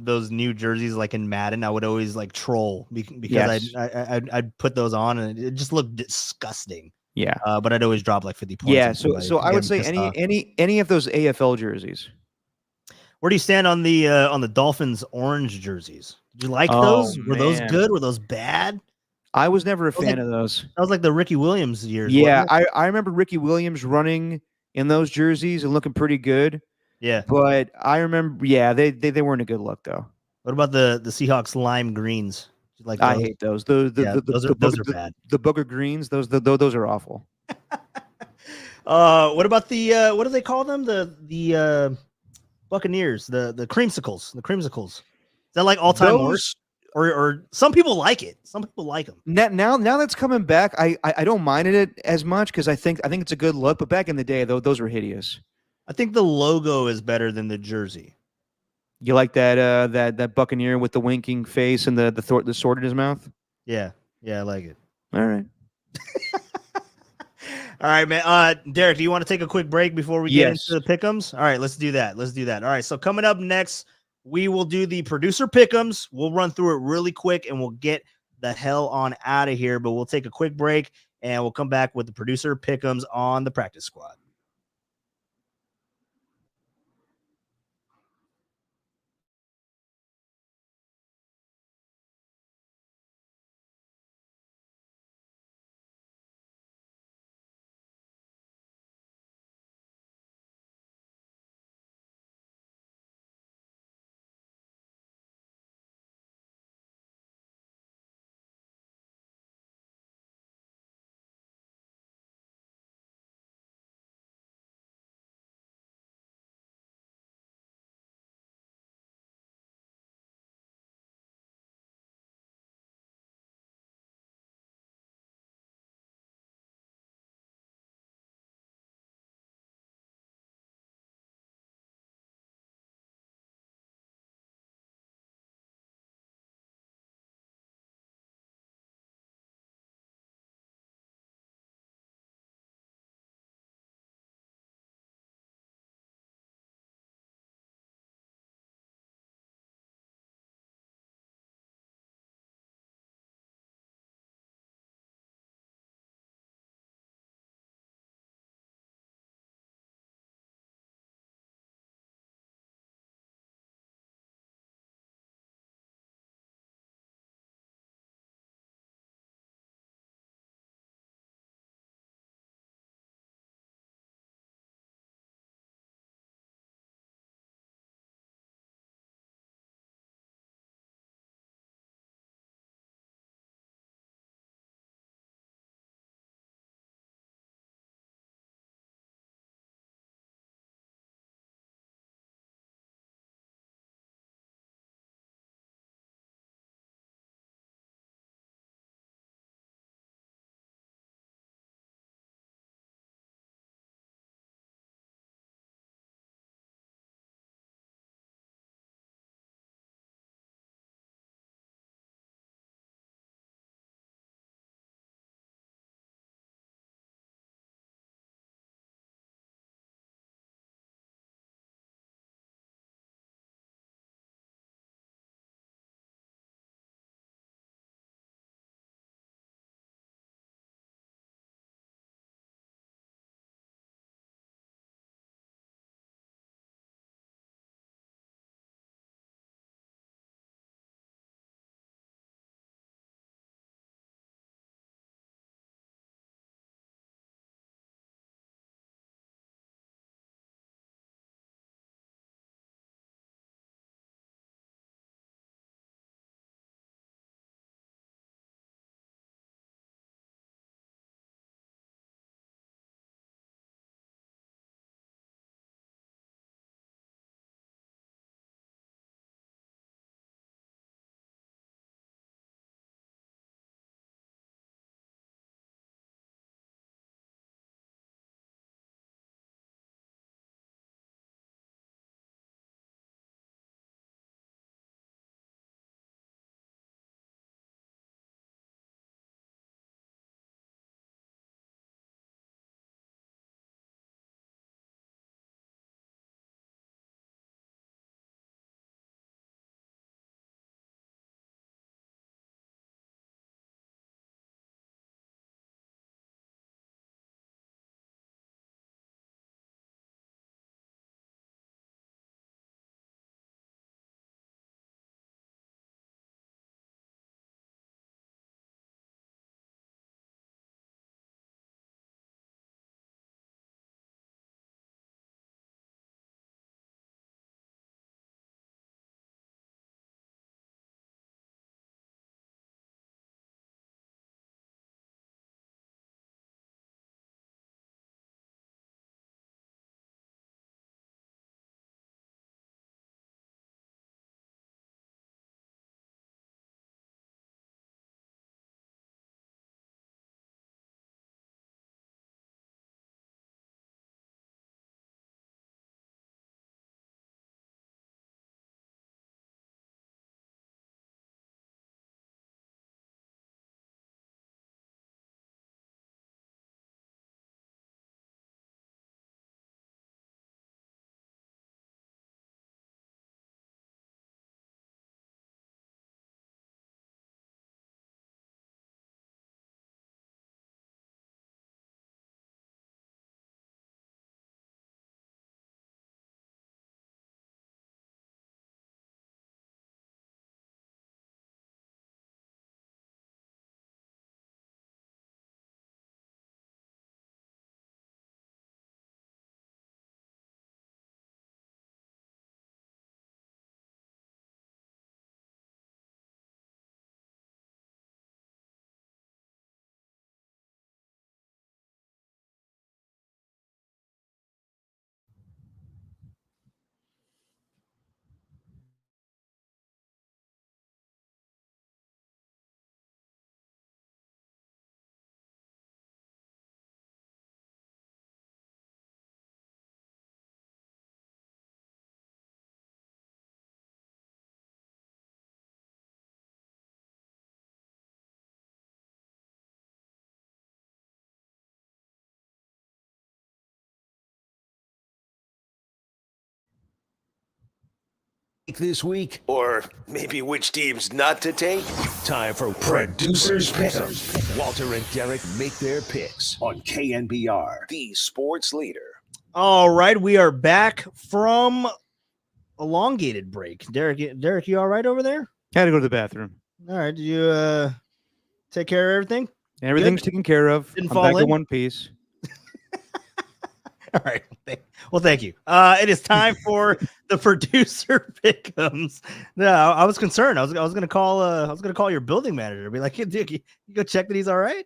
those new jerseys like in Madden, I would always like troll because I'd put those on and it just looked disgusting. Yeah. But I'd always drop like 50 points. Yeah, so I would say any of those AFL jerseys. Where do you stand on the Dolphins orange jerseys? Did you like those? Were those good? Were those bad? I was never a fan of those. That was like the Ricky Williams years. Yeah, I remember Ricky Williams running in those jerseys and looking pretty good. Yeah. But I remember, they weren't a good look though. What about the Seahawks lime greens? Like I hate those. Those are bad. The booger greens, those are awful. What about the what do they call them? The Buccaneers, the creamsicles. The creamsicles. Is that like all time worst? Or some people like it. Some people like them. Now that's coming back. I don't mind it as much because I think it's a good look. But back in the day, those were hideous. I think the logo is better than the jersey. You like that Buccaneer with the winking face and the sword in his mouth? Yeah, I like it. All right. All right, man. Derek, do you want to take a quick break before we get into the pick'ems? All right, let's do that. All right, so coming up next, we will do the producer pick'ems. We'll run through it really quick and we'll get the hell on out of here. But we'll take a quick break and we'll come back with the producer pick'ems on the practice squad. this week, or maybe which teams not to take? Time for Producers Pick'em. Walter and Derek make their picks on KNBR, the sports leader. All right, we are back from elongated break. Derek, you all right over there? Had to go to the bathroom. All right, did you take care of everything? Everything's taken care of. Didn't I'm fall back to in? one piece. All right. Well, thank you. It is time for the producer pick'ems. No, I was concerned. I was gonna call your building manager. Be like, hey, Dick, you go check that he's all right.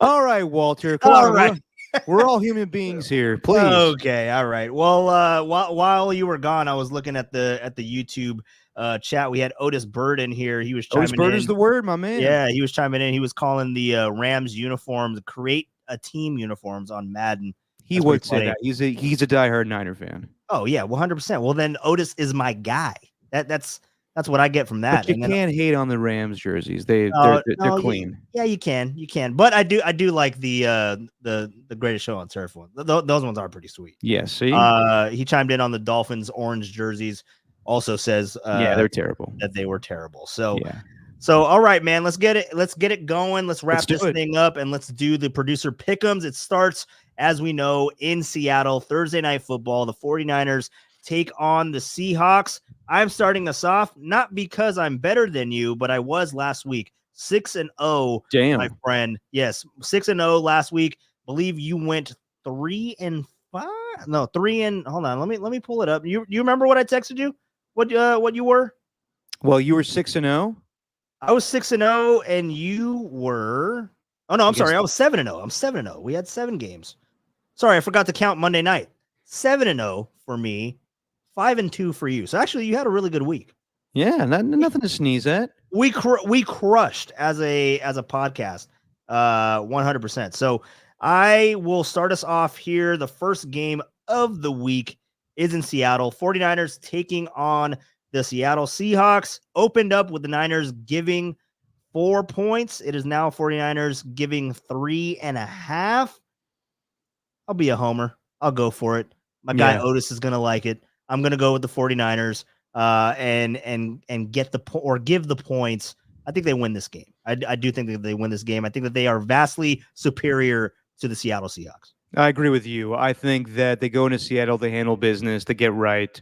All right, Walter. Come All on, right. We're all human beings here. Please. Okay. All right. Well, while you were gone, I was looking at the YouTube chat. We had Otis Bird in here. He was chiming Otis Bird in. is the word, my man. Yeah, he was chiming in. He was calling the Rams uniforms, create a team uniforms on Madden. He That's would pretty say funny. that. He's a diehard Niner fan. Oh yeah, 100%. Well, then Otis is my guy. That's what I get from that. But you And then, can't hate on the Rams jerseys. They're no, clean. Yeah, you can. But I do like the Greatest Show on Turf one. Those ones are pretty sweet. Yes. See. He chimed in on the Dolphins orange jerseys. Also says Yeah, they're terrible. that they were terrible. So Yeah. So, all right, man, let's get it going. Let's wrap do this it. thing up and let's do the producer pick'ems. It starts, as we know, in Seattle, Thursday Night Football. The 49ers take on the Seahawks. I'm starting us off, not because I'm better than you, but I was last week. 6-0, Damn. my friend. Yes, 6-0 last week. Believe you went 3-5. No, 3 and hold on. Let me pull it up. You remember what I texted you? What you were? Well, you were 6-0. I was 6-0, and you were. Oh no, I'm sorry. I was 7-0. I'm 7-0. We had 7 games. Sorry, I forgot to count Monday night. 7-0 for me, 5-2 for you. So actually, you had a really good week. Yeah, nothing to sneeze at. We crushed as a podcast, 100%. So I will start us off here. The first game of the week is in Seattle. 49ers taking on the Seattle Seahawks. Opened up with the Niners giving 4 points. It is now 49ers giving 3.5. I'll be a homer. I'll go for it. My guy Otis is going to like it. I'm going to go with the 49ers and get give the points. I think they win this game. I do think that they win this game. I think that they are vastly superior to the Seattle Seahawks. I agree with you. I think that they go into Seattle, they handle business, they get right.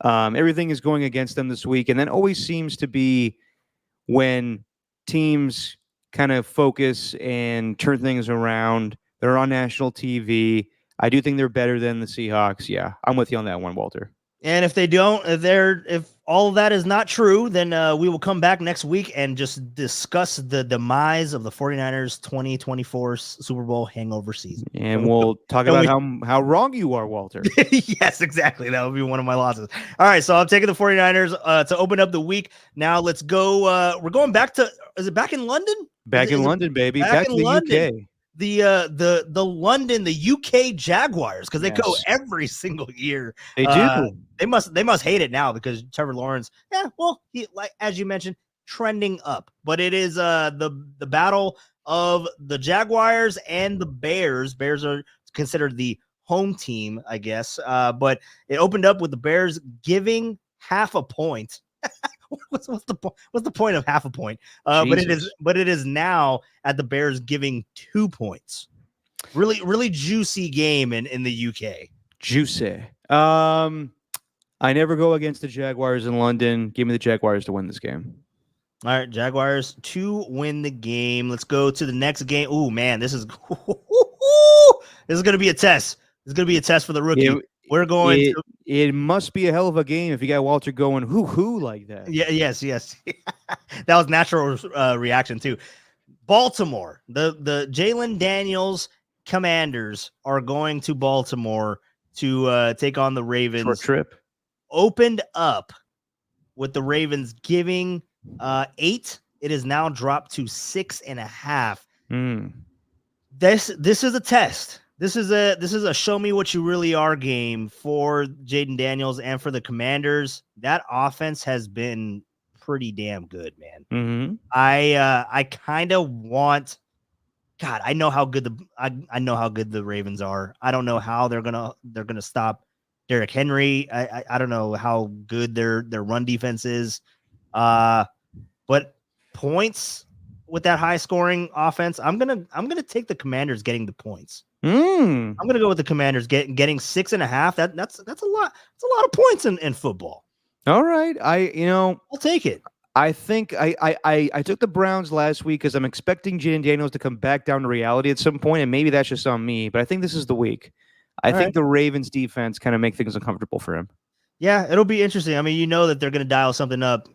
Everything is going against them this week. And that always seems to be when teams kind of focus and turn things around. They're on national TV. I do think they're better than the Seahawks. Yeah, I'm with you on that one, Walter. And if they don't, if all of that is not true, then we will come back next week and just discuss the demise of the 49ers 2024 Super Bowl hangover season. And we'll talk about how wrong you are, Walter. Yes, exactly. That would be one of my losses. All right, so I'm taking the 49ers to open up the week. Now let's go. We're going back to, is it back in London? Back in London, baby. Back to the London. UK. The London, the UK Jaguars, because they go every single year. They do. They must hate it now because Trevor Lawrence, he, like as you mentioned, trending up. But it is the battle of the Jaguars and the Bears. Bears are considered the home team, I guess. But it opened up with the Bears giving half a point. What's the point of half a point? But it is now at the Bears giving 2 points. Really juicy game in the UK. Juicy. I never go against the Jaguars in London. Give me the Jaguars to win this game. All right, Jaguars to win the game. Let's go to the next game. Oh man, this is going to be a test. This is going to be a test for the rookie. We're going. It must be a hell of a game if you got Walter going hoo like that. Yeah. Yes. That was natural reaction too. Baltimore, the Jalen Daniels Commanders are going to Baltimore to take on the Ravens. Short trip. Opened up with the Ravens giving 8. It is now dropped to 6.5. This is a test. This is a show me what you really are game for Jaden Daniels and for the Commanders. That offense has been pretty damn good, man. Mm-hmm. I kind of want. God, I know how good I know how good the Ravens are. I don't know how they're gonna stop Derrick Henry. I don't know how good their run defense is. But points with that high scoring offense, I'm gonna take the Commanders getting the points. I'm gonna go with the Commanders getting 6.5. That's a lot. It's a lot of points in football. All right. I'll take it. I think I took the Browns last week because I'm expecting Jaden Daniels to come back down to reality at some point, and maybe that's just on me, but I think this is the week. I think the Ravens defense kind of make things uncomfortable for him. Yeah, it'll be interesting. I mean, that they're going to dial something up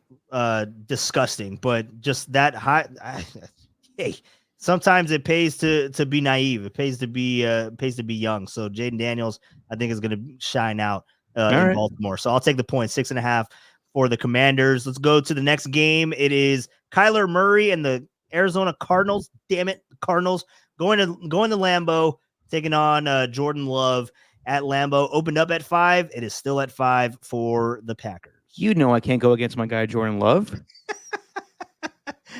disgusting, but just that high. Hey, sometimes it pays to be naive. It pays to be young. So Jaden Daniels, I think, is going to shine out in Baltimore. So I'll take the point, 6.5 for the Commanders. Let's go to the next game. It is Kyler Murray and the Arizona Cardinals. Damn it, Cardinals going to Lambeau, taking on Jordan Love at Lambeau. Opened up at 5. It is still at 5 for the Packers. I can't go against my guy Jordan Love.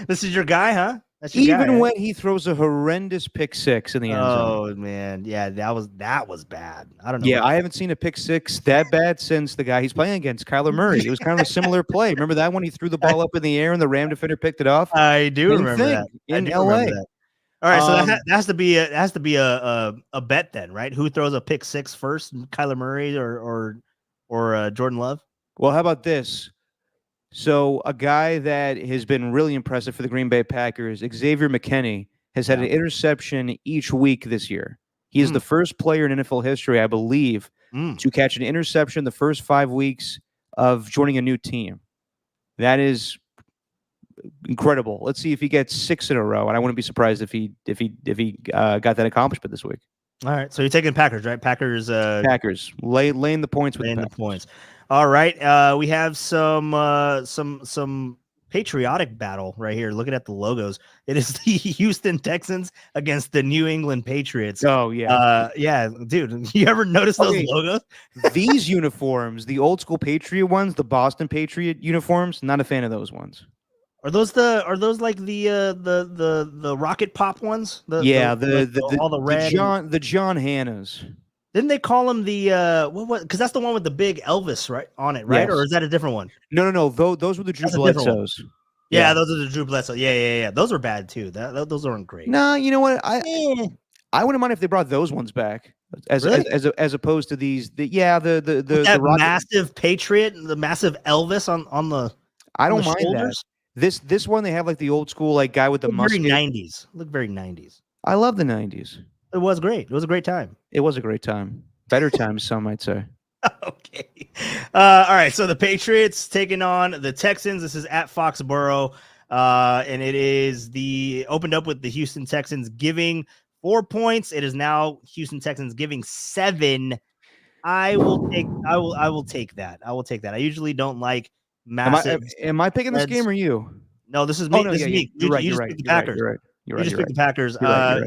This is your guy, huh? That's your Even guy, when he throws a horrendous pick six in the end zone. Oh man, yeah, that was bad. I don't know. Yeah, I haven't seen a pick six that bad since the guy he's playing against, Kyler Murray. It was kind of a similar play. Remember that one? He threw the ball up in the air and the Ram defender picked it off. I do remember that in LA. All right, so that has to be a bet then, right? Who throws a pick six first, Kyler Murray or Jordan Love? Well, how about this? So a guy that has been really impressive for the Green Bay Packers, Xavier McKinney, has had an interception each week this year. He is the first player in NFL history, I believe, to catch an interception the first 5 weeks of joining a new team. That is incredible. Let's see if he gets 6 in a row, and I wouldn't be surprised if he got that accomplishment this week. All right, so you're taking Packers, right? Packers laying the points with the points. All right, we have some patriotic battle right here. Looking at the logos, it is the Houston Texans against the New England Patriots. Oh yeah, yeah, dude. You ever notice those logos? These uniforms, the old school Patriot ones, the Boston Patriot uniforms. Not a fan of those ones. Are those like the Rocket Pop ones? All the red. The John Hannas. Didn't they call him the what? Because that's the one with the big Elvis on it, right? Yes. Or is that a different one? No. Those were the Drew Bledsoes. Yeah, those are the Drew Bledsoe. Yeah. Those were bad too. Those aren't great. No, you know what? I wouldn't mind if they brought those ones back as opposed to these. The massive Patriot, the massive Elvis on the. I don't mind shoulders. that. This one they have like the old school guy with the musket. Very 90s. Look very 90s. I love the 90s. It was great. It was a great time. It was a great time. Better times, some might say. Okay. All right. So the Patriots taking on the Texans. This is at Foxborough. And it is opened up with the Houston Texans giving 4 points. It is now Houston Texans giving 7. I will take that. I usually don't like massive. Am I picking this game or you? No, this is me. This is me. You're right. You're right. The Packers. You're right. You just picked the Packers.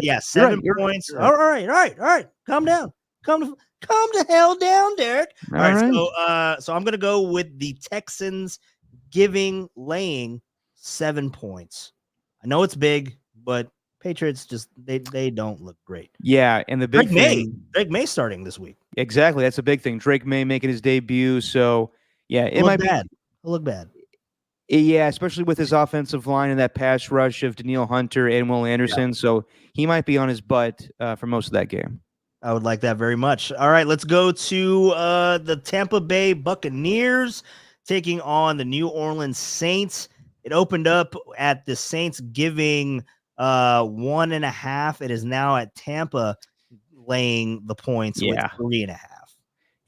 Yeah, 7 points. Right. All right. Calm down. Calm the hell down, Derek. All right. So I'm gonna go with the Texans laying 7 points. I know it's big, but Patriots just they don't look great. Yeah, and the big Drake May starting this week. Exactly, that's a big thing. Drake May making his debut. So yeah, it might be bad. It'll look bad. Yeah, especially with his offensive line and that pass rush of Danielle Hunter and Will Anderson. Yeah. So he might be on his butt for most of that game. I would like that very much. All right, let's go to the Tampa Bay Buccaneers taking on the New Orleans Saints. It opened up at the Saints giving 1.5. It is now at Tampa laying the points with 3.5.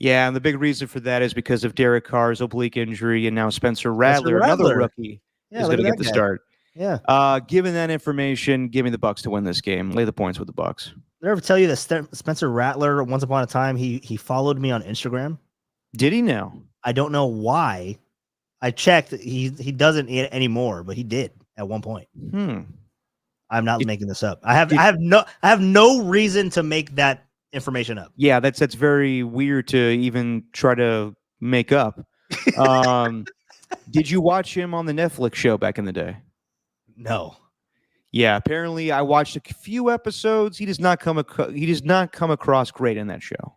Yeah, and the big reason for that is because of Derek Carr's oblique injury, and now Spencer Rattler, another rookie, is going to get the start. Yeah. Given that information, give me the Bucs to win this game. Lay the points with the Bucs. Did I ever tell you that Spencer Rattler, once upon a time, he followed me on Instagram? Did he now? I don't know why. I checked. He doesn't anymore, but he did at one point. I'm not making this up. I have no reason to make that information up. Yeah, that's very weird to even try to make up. Did you watch him on the Netflix show back in the day? No. Yeah, apparently I watched a few episodes. He does not come across great in that show.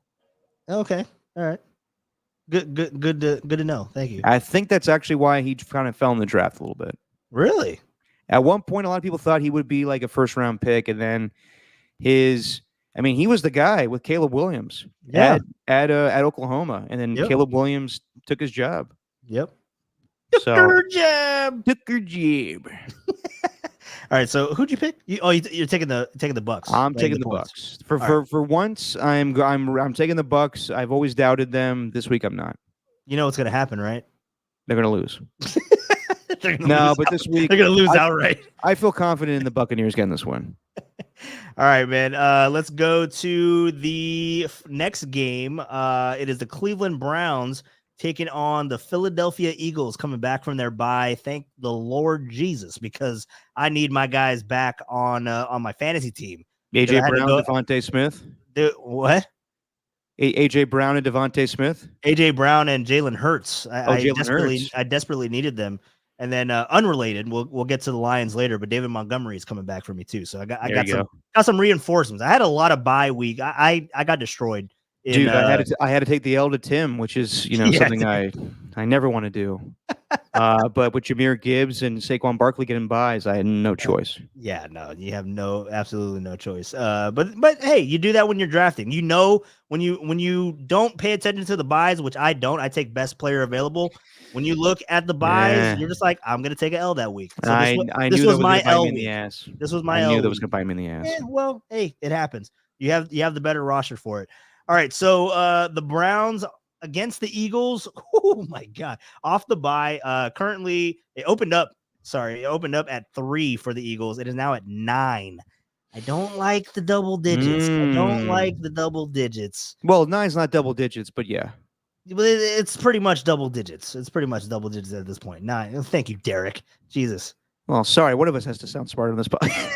Okay. All right. Good to know. Thank you. I think that's actually why he kind of fell in the draft a little bit. Really? At one point, a lot of people thought he would be like a first-round pick, and then he was the guy with Caleb Williams at Oklahoma, and then Caleb Williams took his job. Yep. Took her jab. All right, so who'd you pick? You're taking the Bucks. I'm taking the Bucks. For once, I'm taking the Bucks. I've always doubted them. This week, I'm not. You know what's going to happen, right? They're going to lose. But this week they're going to lose outright. I feel confident in the Buccaneers getting this win. All right, man. Let's go to the next game. It is the Cleveland Browns taking on the Philadelphia Eagles, coming back from their bye. Thank the Lord Jesus, because I need my guys back on my fantasy team. AJ Brown, Devontae Smith. What? AJ Brown and Devontae Smith. AJ Brown and Jalen Hurts. Hurts. I desperately needed them. And then unrelated, we'll get to the Lions later, but David Montgomery is coming back for me too. So I got some reinforcements. I had a lot of bye week. I got destroyed. Dude, I had to take the L to Tim, which is something I never want to do. But with Jahmyr Gibbs and Saquon Barkley getting buys, I had no choice. Yeah, no, you have absolutely no choice. But hey, you do that when you're drafting. When you don't pay attention to the buys, which I don't, I take best player available. When you look at the buys, you're just like, I'm gonna take an L that week. So I knew that was my L in the ass. This was my L. I knew that week. was gonna bite me in the ass. Well, hey, it happens. You have the better roster for it. All right, so the Browns against the Eagles. Oh my God! Off the bye. Currently, it opened up at 3 for the Eagles. It is now at 9. I don't like the double digits. I don't like the double digits. Well, 9's not double digits, but yeah. It's pretty much double digits. It's pretty much double digits at this point. 9. Thank you, Derek. Jesus. Well, sorry. One of us has to sound smarter on this podcast.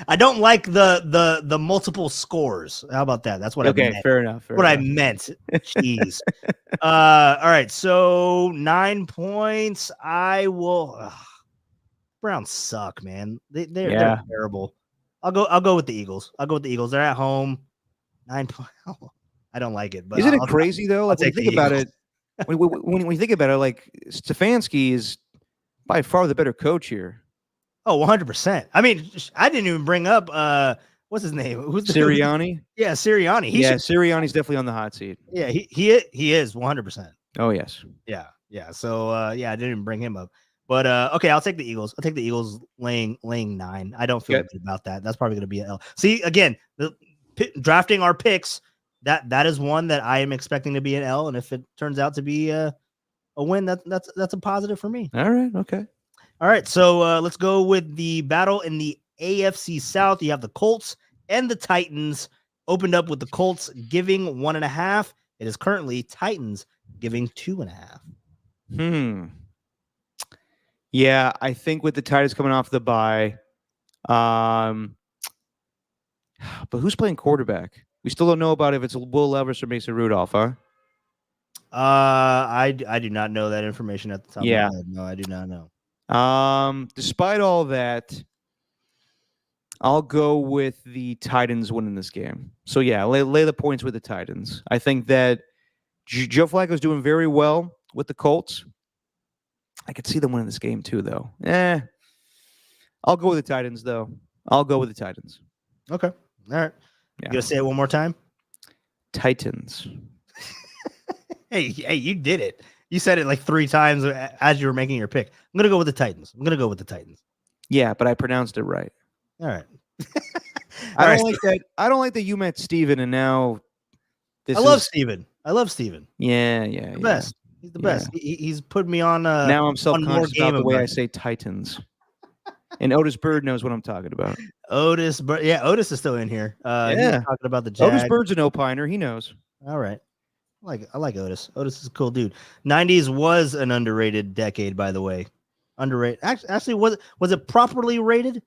I don't like the multiple scores. How about that? That's what I meant. Okay, fair enough. I meant. Jeez. All right. So 9 points. I will. Browns suck, man. They're terrible. I'll go with the Eagles. They're at home. 9 points. I don't like it, but isn't it crazy though? Like when you think about it, when you think about it, like Stefanski is by far the better coach here. Oh, 100%. I mean, I didn't even bring up what's his name? Sirianni? Yeah, Sirianni. Sirianni's definitely on the hot seat. Yeah, he is 100%. Oh yes. Yeah. So I didn't even bring him up. But okay, I'll take the Eagles. I'll take the Eagles laying 9. I don't feel good about that. That's probably going to be an L. See, again, drafting our picks. That is one that I am expecting to be an L, and if it turns out to be a win, that's a positive for me. All right, okay. All right, so let's go with the battle in the AFC South. You have the Colts and the Titans. Opened up with the Colts giving 1.5. It is currently Titans giving 2.5. Yeah, I think with the Titans coming off the bye, but who's playing quarterback? We still don't know about if it's Will Levis or Mason Rudolph, huh? I do not know that information at the top of my head. No, I do not know. Despite all that, I'll go with the Titans winning this game. So yeah, lay the points with the Titans. I think that Joe Flacco's doing very well with the Colts. I could see them winning this game too, though. I'll go with the Titans, though. Okay. All right. You gonna say it one more time? Titans. Hey, you did it. You said it like 3 times as you were making your pick. I'm gonna go with the Titans. Yeah, but I pronounced it right. All right. I don't like that you met Steven and now I love Steven. Yeah. The best. He's the best. He's put me on now I'm self-conscious about the way I say Titans. And Otis Bird knows what I'm talking about. Otis is still in here. He's talking about the Jag. Otis Bird's an opiner. He knows. All right. I like Otis. Otis is a cool dude. 90s was an underrated decade, by the way. Underrated. Actually, was it properly rated?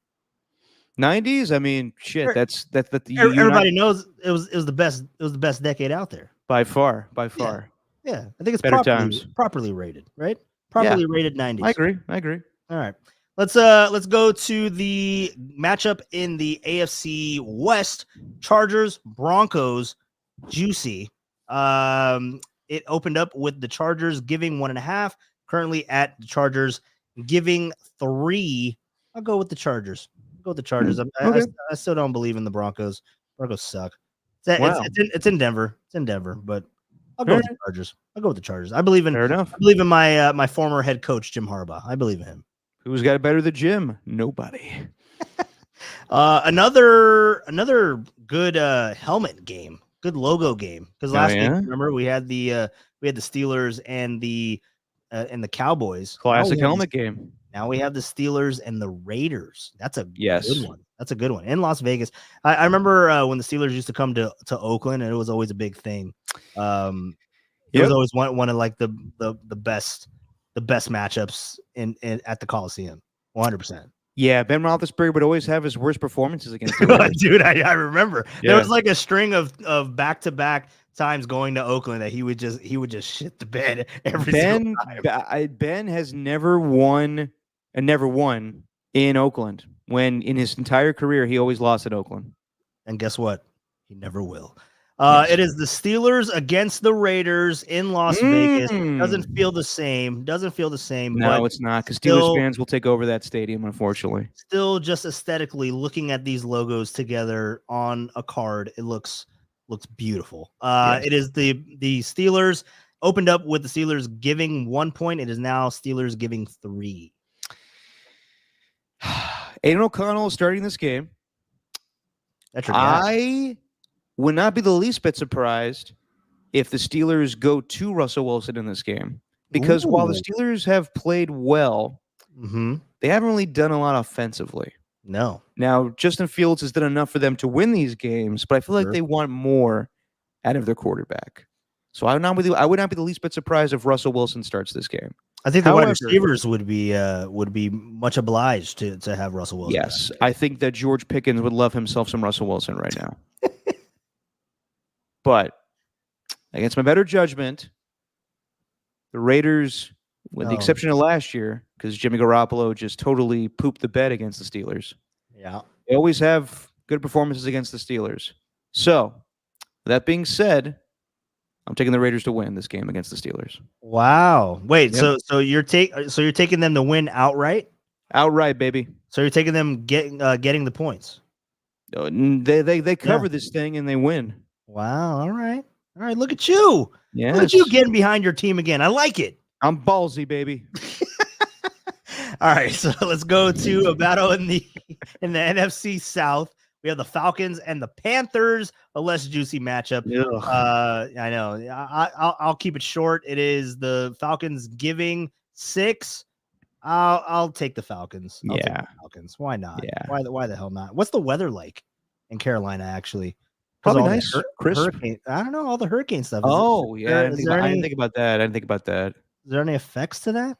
90s? I mean, shit. Everybody knows it was the best. It was the best decade out there. By far. Yeah. I think it's properly rated, right? Properly rated 90s. I agree. All right. Let's go to the matchup in the AFC West. Chargers, Broncos, juicy. It opened up with the Chargers giving 1.5. Currently at the Chargers giving 3. I'll go with the Chargers. Okay. I still don't believe in the Broncos. Broncos suck. It's in Denver. It's in Denver, but I'll go with the Chargers. I believe in Fair enough. my my former head coach Jim Harbaugh. I believe in him. Who's got it better than Jim? Nobody. Another good helmet game, good logo game. Because last week, remember, we had the Steelers and the Cowboys. Classic helmet game. Now we have the Steelers and the Raiders. That's a good one. That's a good one in Las Vegas. I remember when the Steelers used to come to Oakland, and it was always a big thing. It was always one of like the best matchups in at the Coliseum. 100%. Yeah, Ben Roethlisberger would always have his worst performances against the Raiders. Dude, I remember. There was like a string of back-to-back times going to Oakland that he would just shit the bed every single time. Ben has never won in Oakland. When in his entire career he always lost at Oakland. And guess what? He never will. It is the Steelers against the Raiders in Las Vegas. Doesn't feel the same. No, it's not, because Steelers fans will take over that stadium, unfortunately. Still, just aesthetically looking at these logos together on a card, it looks beautiful. Yes. It is the Steelers opened up with the Steelers giving 1 point. It is now Steelers giving 3. Aiden O'Connell is starting this game. That's your guess. I would not be the least bit surprised if the Steelers go to Russell Wilson in this game. Because while the Steelers have played well, they haven't really done a lot offensively. No. Now, Justin Fields has done enough for them to win these games, but I feel like they want more out of their quarterback. So I would not be the least bit surprised if Russell Wilson starts this game. I think the wide receivers would be much obliged to have Russell Wilson. Yes, I think that George Pickens would love himself some Russell Wilson right now. But against my better judgment, the Raiders, with the exception of last year, because Jimmy Garoppolo just totally pooped the bed against the Steelers. Yeah, they always have good performances against the Steelers. So, that being said, I'm taking the Raiders to win this game against the Steelers. Wow. Wait, so you're taking them to win outright? Outright, baby. So you're taking them getting the points. They cover this thing and they win. Wow. All right. Look at you. Yeah. Look at you getting behind your team again. I like it. I'm ballsy, baby. All right. So let's go to a battle in the NFC South. We have the Falcons and the Panthers, a less juicy matchup. I know. I'll keep it short. It is the Falcons giving 6. I'll take the Falcons. Take the Falcons. Why not? Yeah. Why the hell not? What's the weather like in Carolina? Actually, probably nice. Crisp. I don't know, all the hurricane stuff. I didn't think about that. Is there any effects to that?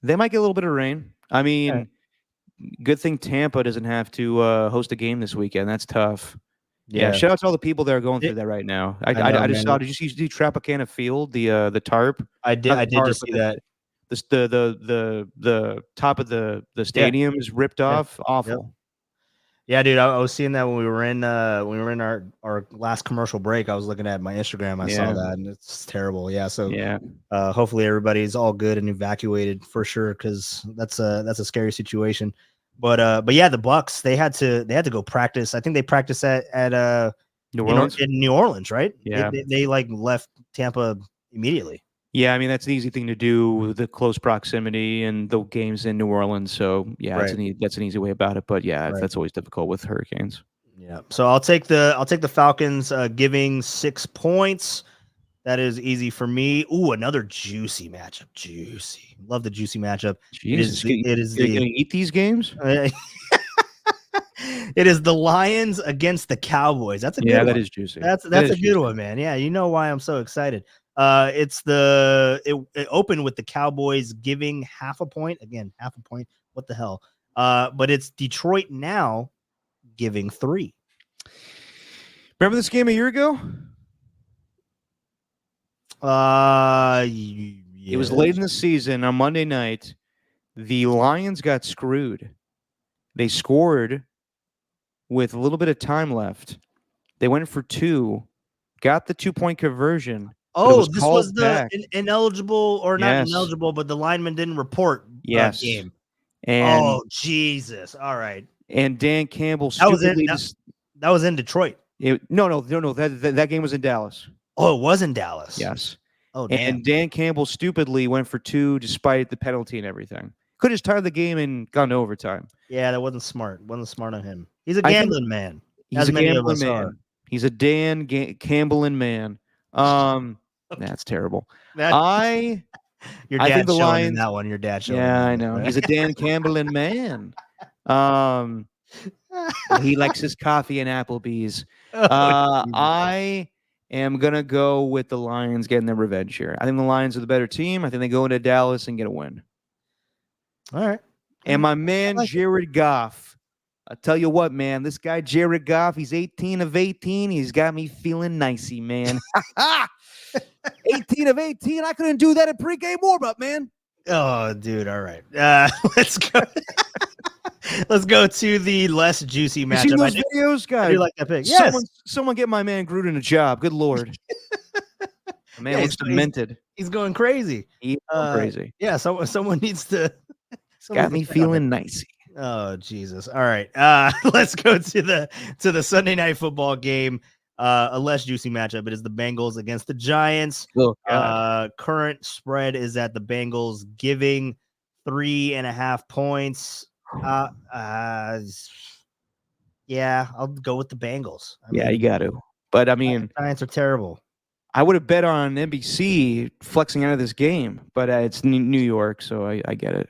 They might get a little bit of rain. I mean. Good thing Tampa doesn't have to host a game this weekend. That's tough. Yeah. Shout out to all the people that are going through that right now. I just saw. Did you see Tropicana Field, the tarp? I did. I did just see that. The top of the stadium is ripped off. Awful. Yeah, dude. I was seeing that when we were in our last commercial break. I was looking at my Instagram. I saw that, and it's terrible. Yeah. So hopefully everybody's all good and evacuated for sure, because that's a scary situation. But yeah, the Bucks, they had to go practice. I think they practiced at New Orleans. In New Orleans, right? Yeah. They like left Tampa immediately. Yeah, I mean that's an easy thing to do with the close proximity and the games in New Orleans. So yeah, that's an easy way about it. But yeah, that's always difficult with hurricanes. Yeah. So I'll take the Falcons giving 6 points. That is easy for me. Ooh, another juicy matchup. Juicy. Love the juicy matchup. Jesus, it is the gonna eat these games. It is the Lions against the Cowboys. That's a good one. That is juicy. That's a good one, man. Yeah, you know why I'm so excited. It opened with the Cowboys giving half a point. Again, half a point. What the hell? But it's Detroit now giving 3. Remember this game a year ago? It was late in the season on Monday night. The Lions got screwed. They scored with a little bit of time left. They went for 2. got the 2-point conversion. Oh, this called was the back. ineligible or not Yes. ineligible, but the lineman didn't report Yes. game. And Oh, Jesus. All right. and Dan Campbell That was stupidly that was in Detroit. no. That game was in Dallas. Oh, it was in Dallas. Yes. Oh, damn. And Dan Campbell stupidly went for 2 despite the penalty and everything. Could have just tied the game and gone to overtime. Yeah, that wasn't smart. Wasn't smart on him. He's a I think gambling man. He's as a many of gambling us man. are. He's a Dan Campbellin man. That's terrible. Your I dad's think the showing Lions. in that one. Your dad showing. Yeah, I in that know. one. He's a Dan Campbellin man. He likes his coffee and Applebee's. I am gonna go with the Lions getting their revenge here. I think the Lions are the better team. I think they go into Dallas and get a win. All right. And my man Jared Goff. I tell you what, man, this guy Jared Goff, he's 18 of 18. He's got me feeling nicey, man. 18 of 18. I couldn't do that in pregame warm-up, man. Oh, dude. All right. Let's go. Let's go to the less juicy You matchup. seen those videos, guys? I do like that pick. Yes. Someone get my man Gruden a job. Good Lord. The man looks demented. He's going crazy. He's going crazy. Yeah. Someone needs to. Got me feeling nicey. Oh, Jesus. All right. Let's go to the Sunday night football game. A less juicy matchup. It is the Bengals against the Giants. Oh, God. Current spread is that the Bengals giving 3.5 points. Yeah, I'll go with the Bengals. Yeah, you got to. But I mean, Giants are terrible. I would have bet on NBC flexing out of this game, but it's New York, so I get it.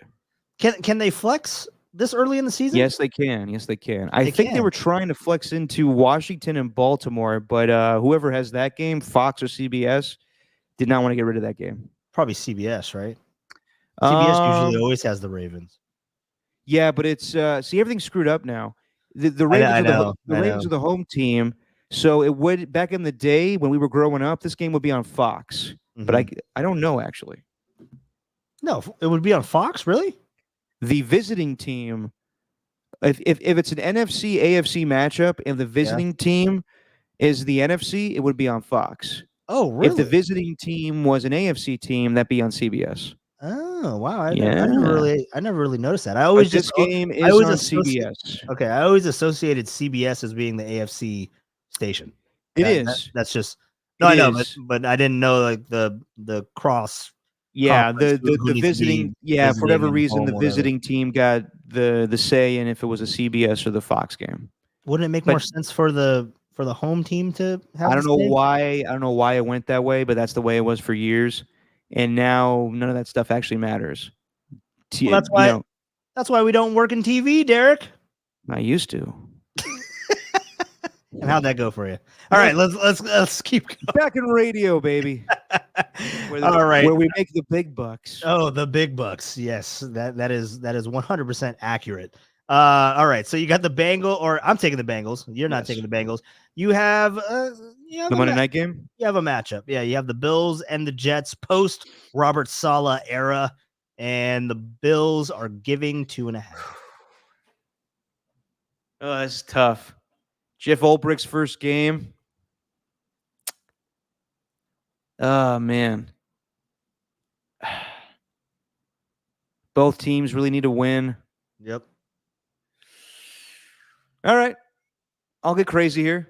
Can they flex this early in the season? Yes, they can. Yes, they can. I think they were trying to flex into Washington and Baltimore, but whoever has that game, Fox or CBS, did not want to get rid of that game. Probably CBS, right? CBS usually always has the Ravens. Yeah, but it's see, everything's screwed up now. The Ravens Ravens are the home team, so it would back in the day when we were growing up, this game would be on Fox. Mm-hmm. But I don't know actually. No, it would be on Fox, really? The visiting team, if it's an NFC AFC matchup and the visiting team is the NFC, it would be on Fox. Oh, really? If the visiting team was an AFC team, that'd be on CBS. Oh, wow! I never really noticed that. I always this game is on CBS. Okay, I always associated CBS as being the AFC station. That's just no, I know, but I didn't know like the cross. Yeah, the visiting. Yeah, for whatever reason, the visiting team got the say in if it was a CBS or the Fox game. Wouldn't it make more sense for the home team to have? I don't know why it went that way, but that's the way it was for years. And now none of that stuff actually matters. Well, that's why we don't work in TV, Derek. I used to. And how'd that go for you? All right, let's keep going. Back in radio, baby. All right, where we make the big bucks. Oh, the big bucks. Yes, that is 100% accurate. All right, so you got the Bengals, or I'm taking the Bengals. You're not taking the Bengals. You have the Monday night game. You have a matchup. Yeah, you have the Bills and the Jets post Robert Saleh era, and the Bills are giving 2.5. Oh, that's tough. Jeff Ulbricht's first game. Oh, man. Both teams really need to win. Yep. All right. I'll get crazy here.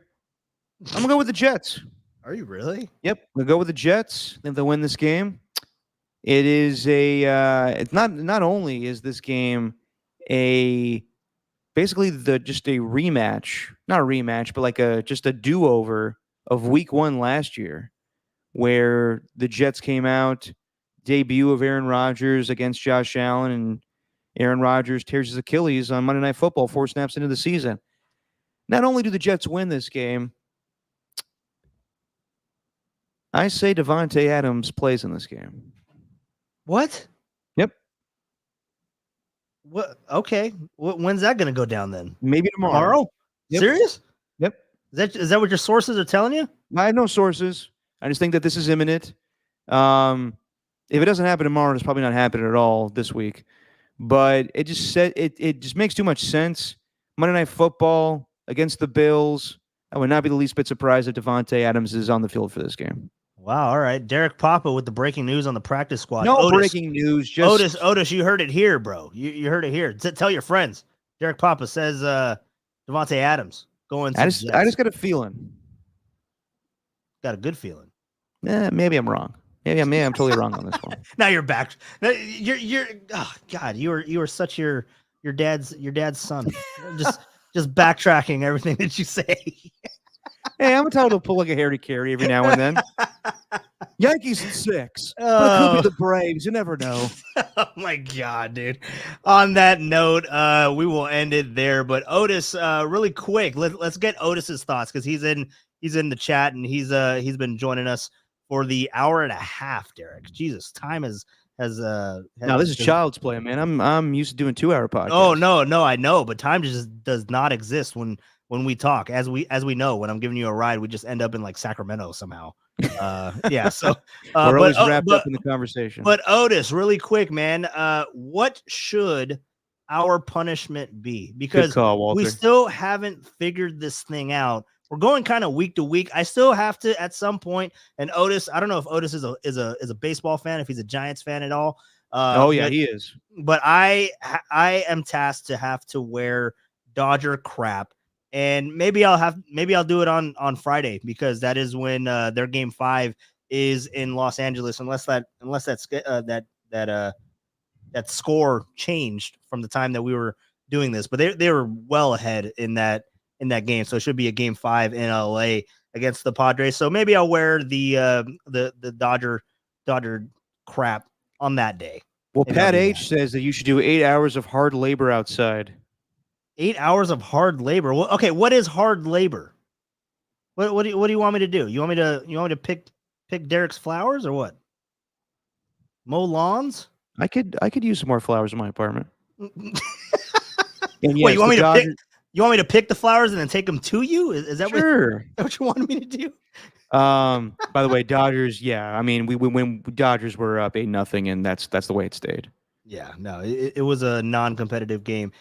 I'm going to go with the Jets. Are you really? Yep. We'll go with the Jets. I think they'll win this game. It is it's not only is this game basically just a rematch, not a rematch, but like just a do-over of week 1 last year, where the Jets came out, debut of Aaron Rodgers against Josh Allen, and Aaron Rodgers tears his Achilles on Monday Night Football 4 snaps into the season. Not only do the Jets win this game, I say Devontae Adams plays in this game. What? Yep. What? Okay. When's that going to go down then? Maybe tomorrow. Yep. Serious? Yep. Is that what your sources are telling you? I have no sources. I just think that this is imminent. If it doesn't happen tomorrow, it's probably not happening at all this week. But it just makes too much sense. Monday Night Football against the Bills. I would not be the least bit surprised if Devontae Adams is on the field for this game. Wow. All right. Derek Papa with the breaking news on the practice squad. No Otis, breaking news. Just Otis, you heard it here, bro. You heard it here. Tell your friends. Derek Papa says Devontae Adams going to I the just Jets. got a feeling. Got a good feeling. Maybe I'm wrong. Maybe I'm totally wrong on this one. Now you're back. You're oh God, you were such your dad's son. just backtracking everything that you say. Hey, I'm entitled to pull like a Harry Carey every now and then. Yankees at 6. But it could be the Braves. You never know. Oh my God, dude. On that note, we will end it there. But Otis, really quick, let's get Otis's thoughts because he's in the chat and he's been joining us for the hour and a half. Derek, Jesus, time has no, this is child's play, man. I'm used to doing 2-hour podcasts. Oh no, I know, but time just does not exist when we talk. As we know, when I'm giving you a ride, we just end up in like Sacramento somehow. Yeah, so we're always wrapped up in the conversation. But Otis, really quick, man, what should our punishment be? Because Good call, Walter. We still haven't figured this thing out. We're going kind of week to week. I still have to at some point. And Otis, I don't know if Otis is a baseball fan, if he's a Giants fan at all. Oh yeah, he is. But I am tasked to have to wear Dodger crap, and maybe I'll do it on Friday because that is when their game 5 is in Los Angeles. Unless that score changed from the time that we were doing this, but they were well ahead in that game, so it should be a game 5 in LA against the Padres. So maybe I'll wear the Dodger crap on that day. Well, Maybe Pat H says that you should do 8 hours of hard labor outside. 8 hours of hard labor. Well, okay, what is hard labor? What do you want me to do? You want me to pick Derek's flowers or what? Mow lawns? I could use some more flowers in my apartment. And yes, wait, you want me to pick the flowers and then take them to you? Is that sure. what you wanted me to do? By the way, Dodgers. Yeah, I mean, we when Dodgers were up 8-0, and that's the way it stayed. Yeah, no, it was a non-competitive game.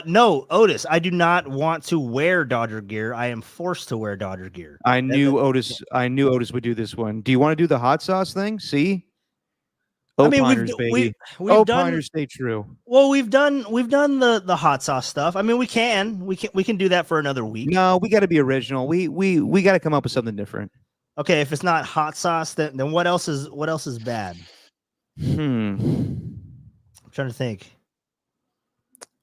No, Otis, I do not want to wear Dodger gear. I am forced to wear Dodger gear. I knew Otis would do this one. Do you want to do the hot sauce thing? See, Opiners, baby. Opiners, stay true. Well, we've done the hot sauce stuff. I mean, we can do that for another week. No, we got to be original. We got to come up with something different. Okay, if it's not hot sauce, then what else is bad? I'm trying to think.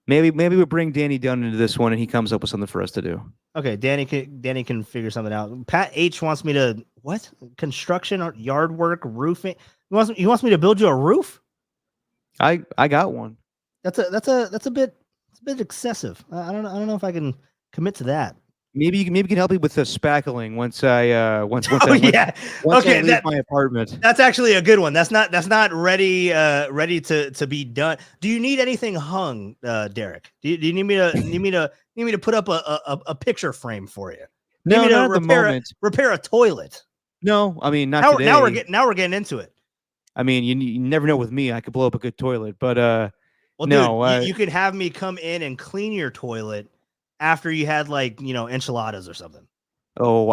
Maybe we bring Danny Dunn into this one, and he comes up with something for us to do. Okay, Danny can figure something out. Pat H wants me to what? Construction or yard work, roofing. He wants me to build you a roof. I got one. That's a bit excessive. I don't know if I can commit to that. Maybe you can help me with the spackling once I leave my apartment. That's actually a good one. That's not ready to be done. Do you need anything hung, Derek? Do you need me to put up a picture frame for you? No, not at the moment. Repair a toilet. No, I mean not today. Now we're getting into it. I mean, you never know with me. I could blow up a good toilet, but well, no, dude, you could have me come in and clean your toilet after you had enchiladas or something. Oh,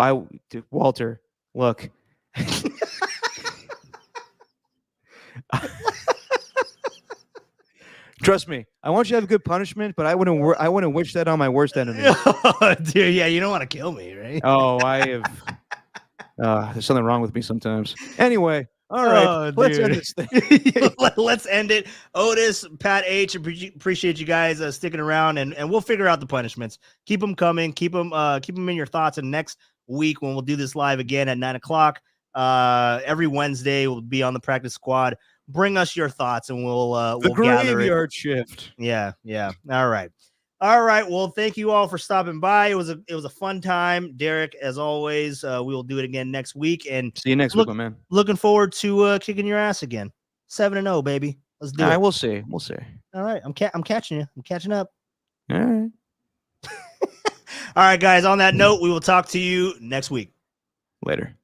Walter, look. Trust me, I want you to have a good punishment, but I wouldn't wish that on my worst enemy. Dude, yeah, you don't want to kill me, right? Oh, I have. There's something wrong with me sometimes. Anyway. All right, let's end this thing. Let's end it. Otis, Pat H, appreciate you guys sticking around, and we'll figure out the punishments. Keep them coming. Keep them in your thoughts. And next week, when we'll do this live again at 9:00, every Wednesday, we'll be on the practice squad. Bring us your thoughts, and we'll gather it. Graveyard shift. Yeah. All right. Well, thank you all for stopping by. It was a fun time, Derek. As always, we will do it again next week. And see you next week, my man. Looking forward to kicking your ass again. 7-0, baby. Let's do it. All right, we'll see. All right, I'm catching you. I'm catching up. All right. All right, guys. On that note, we will talk to you next week. Later.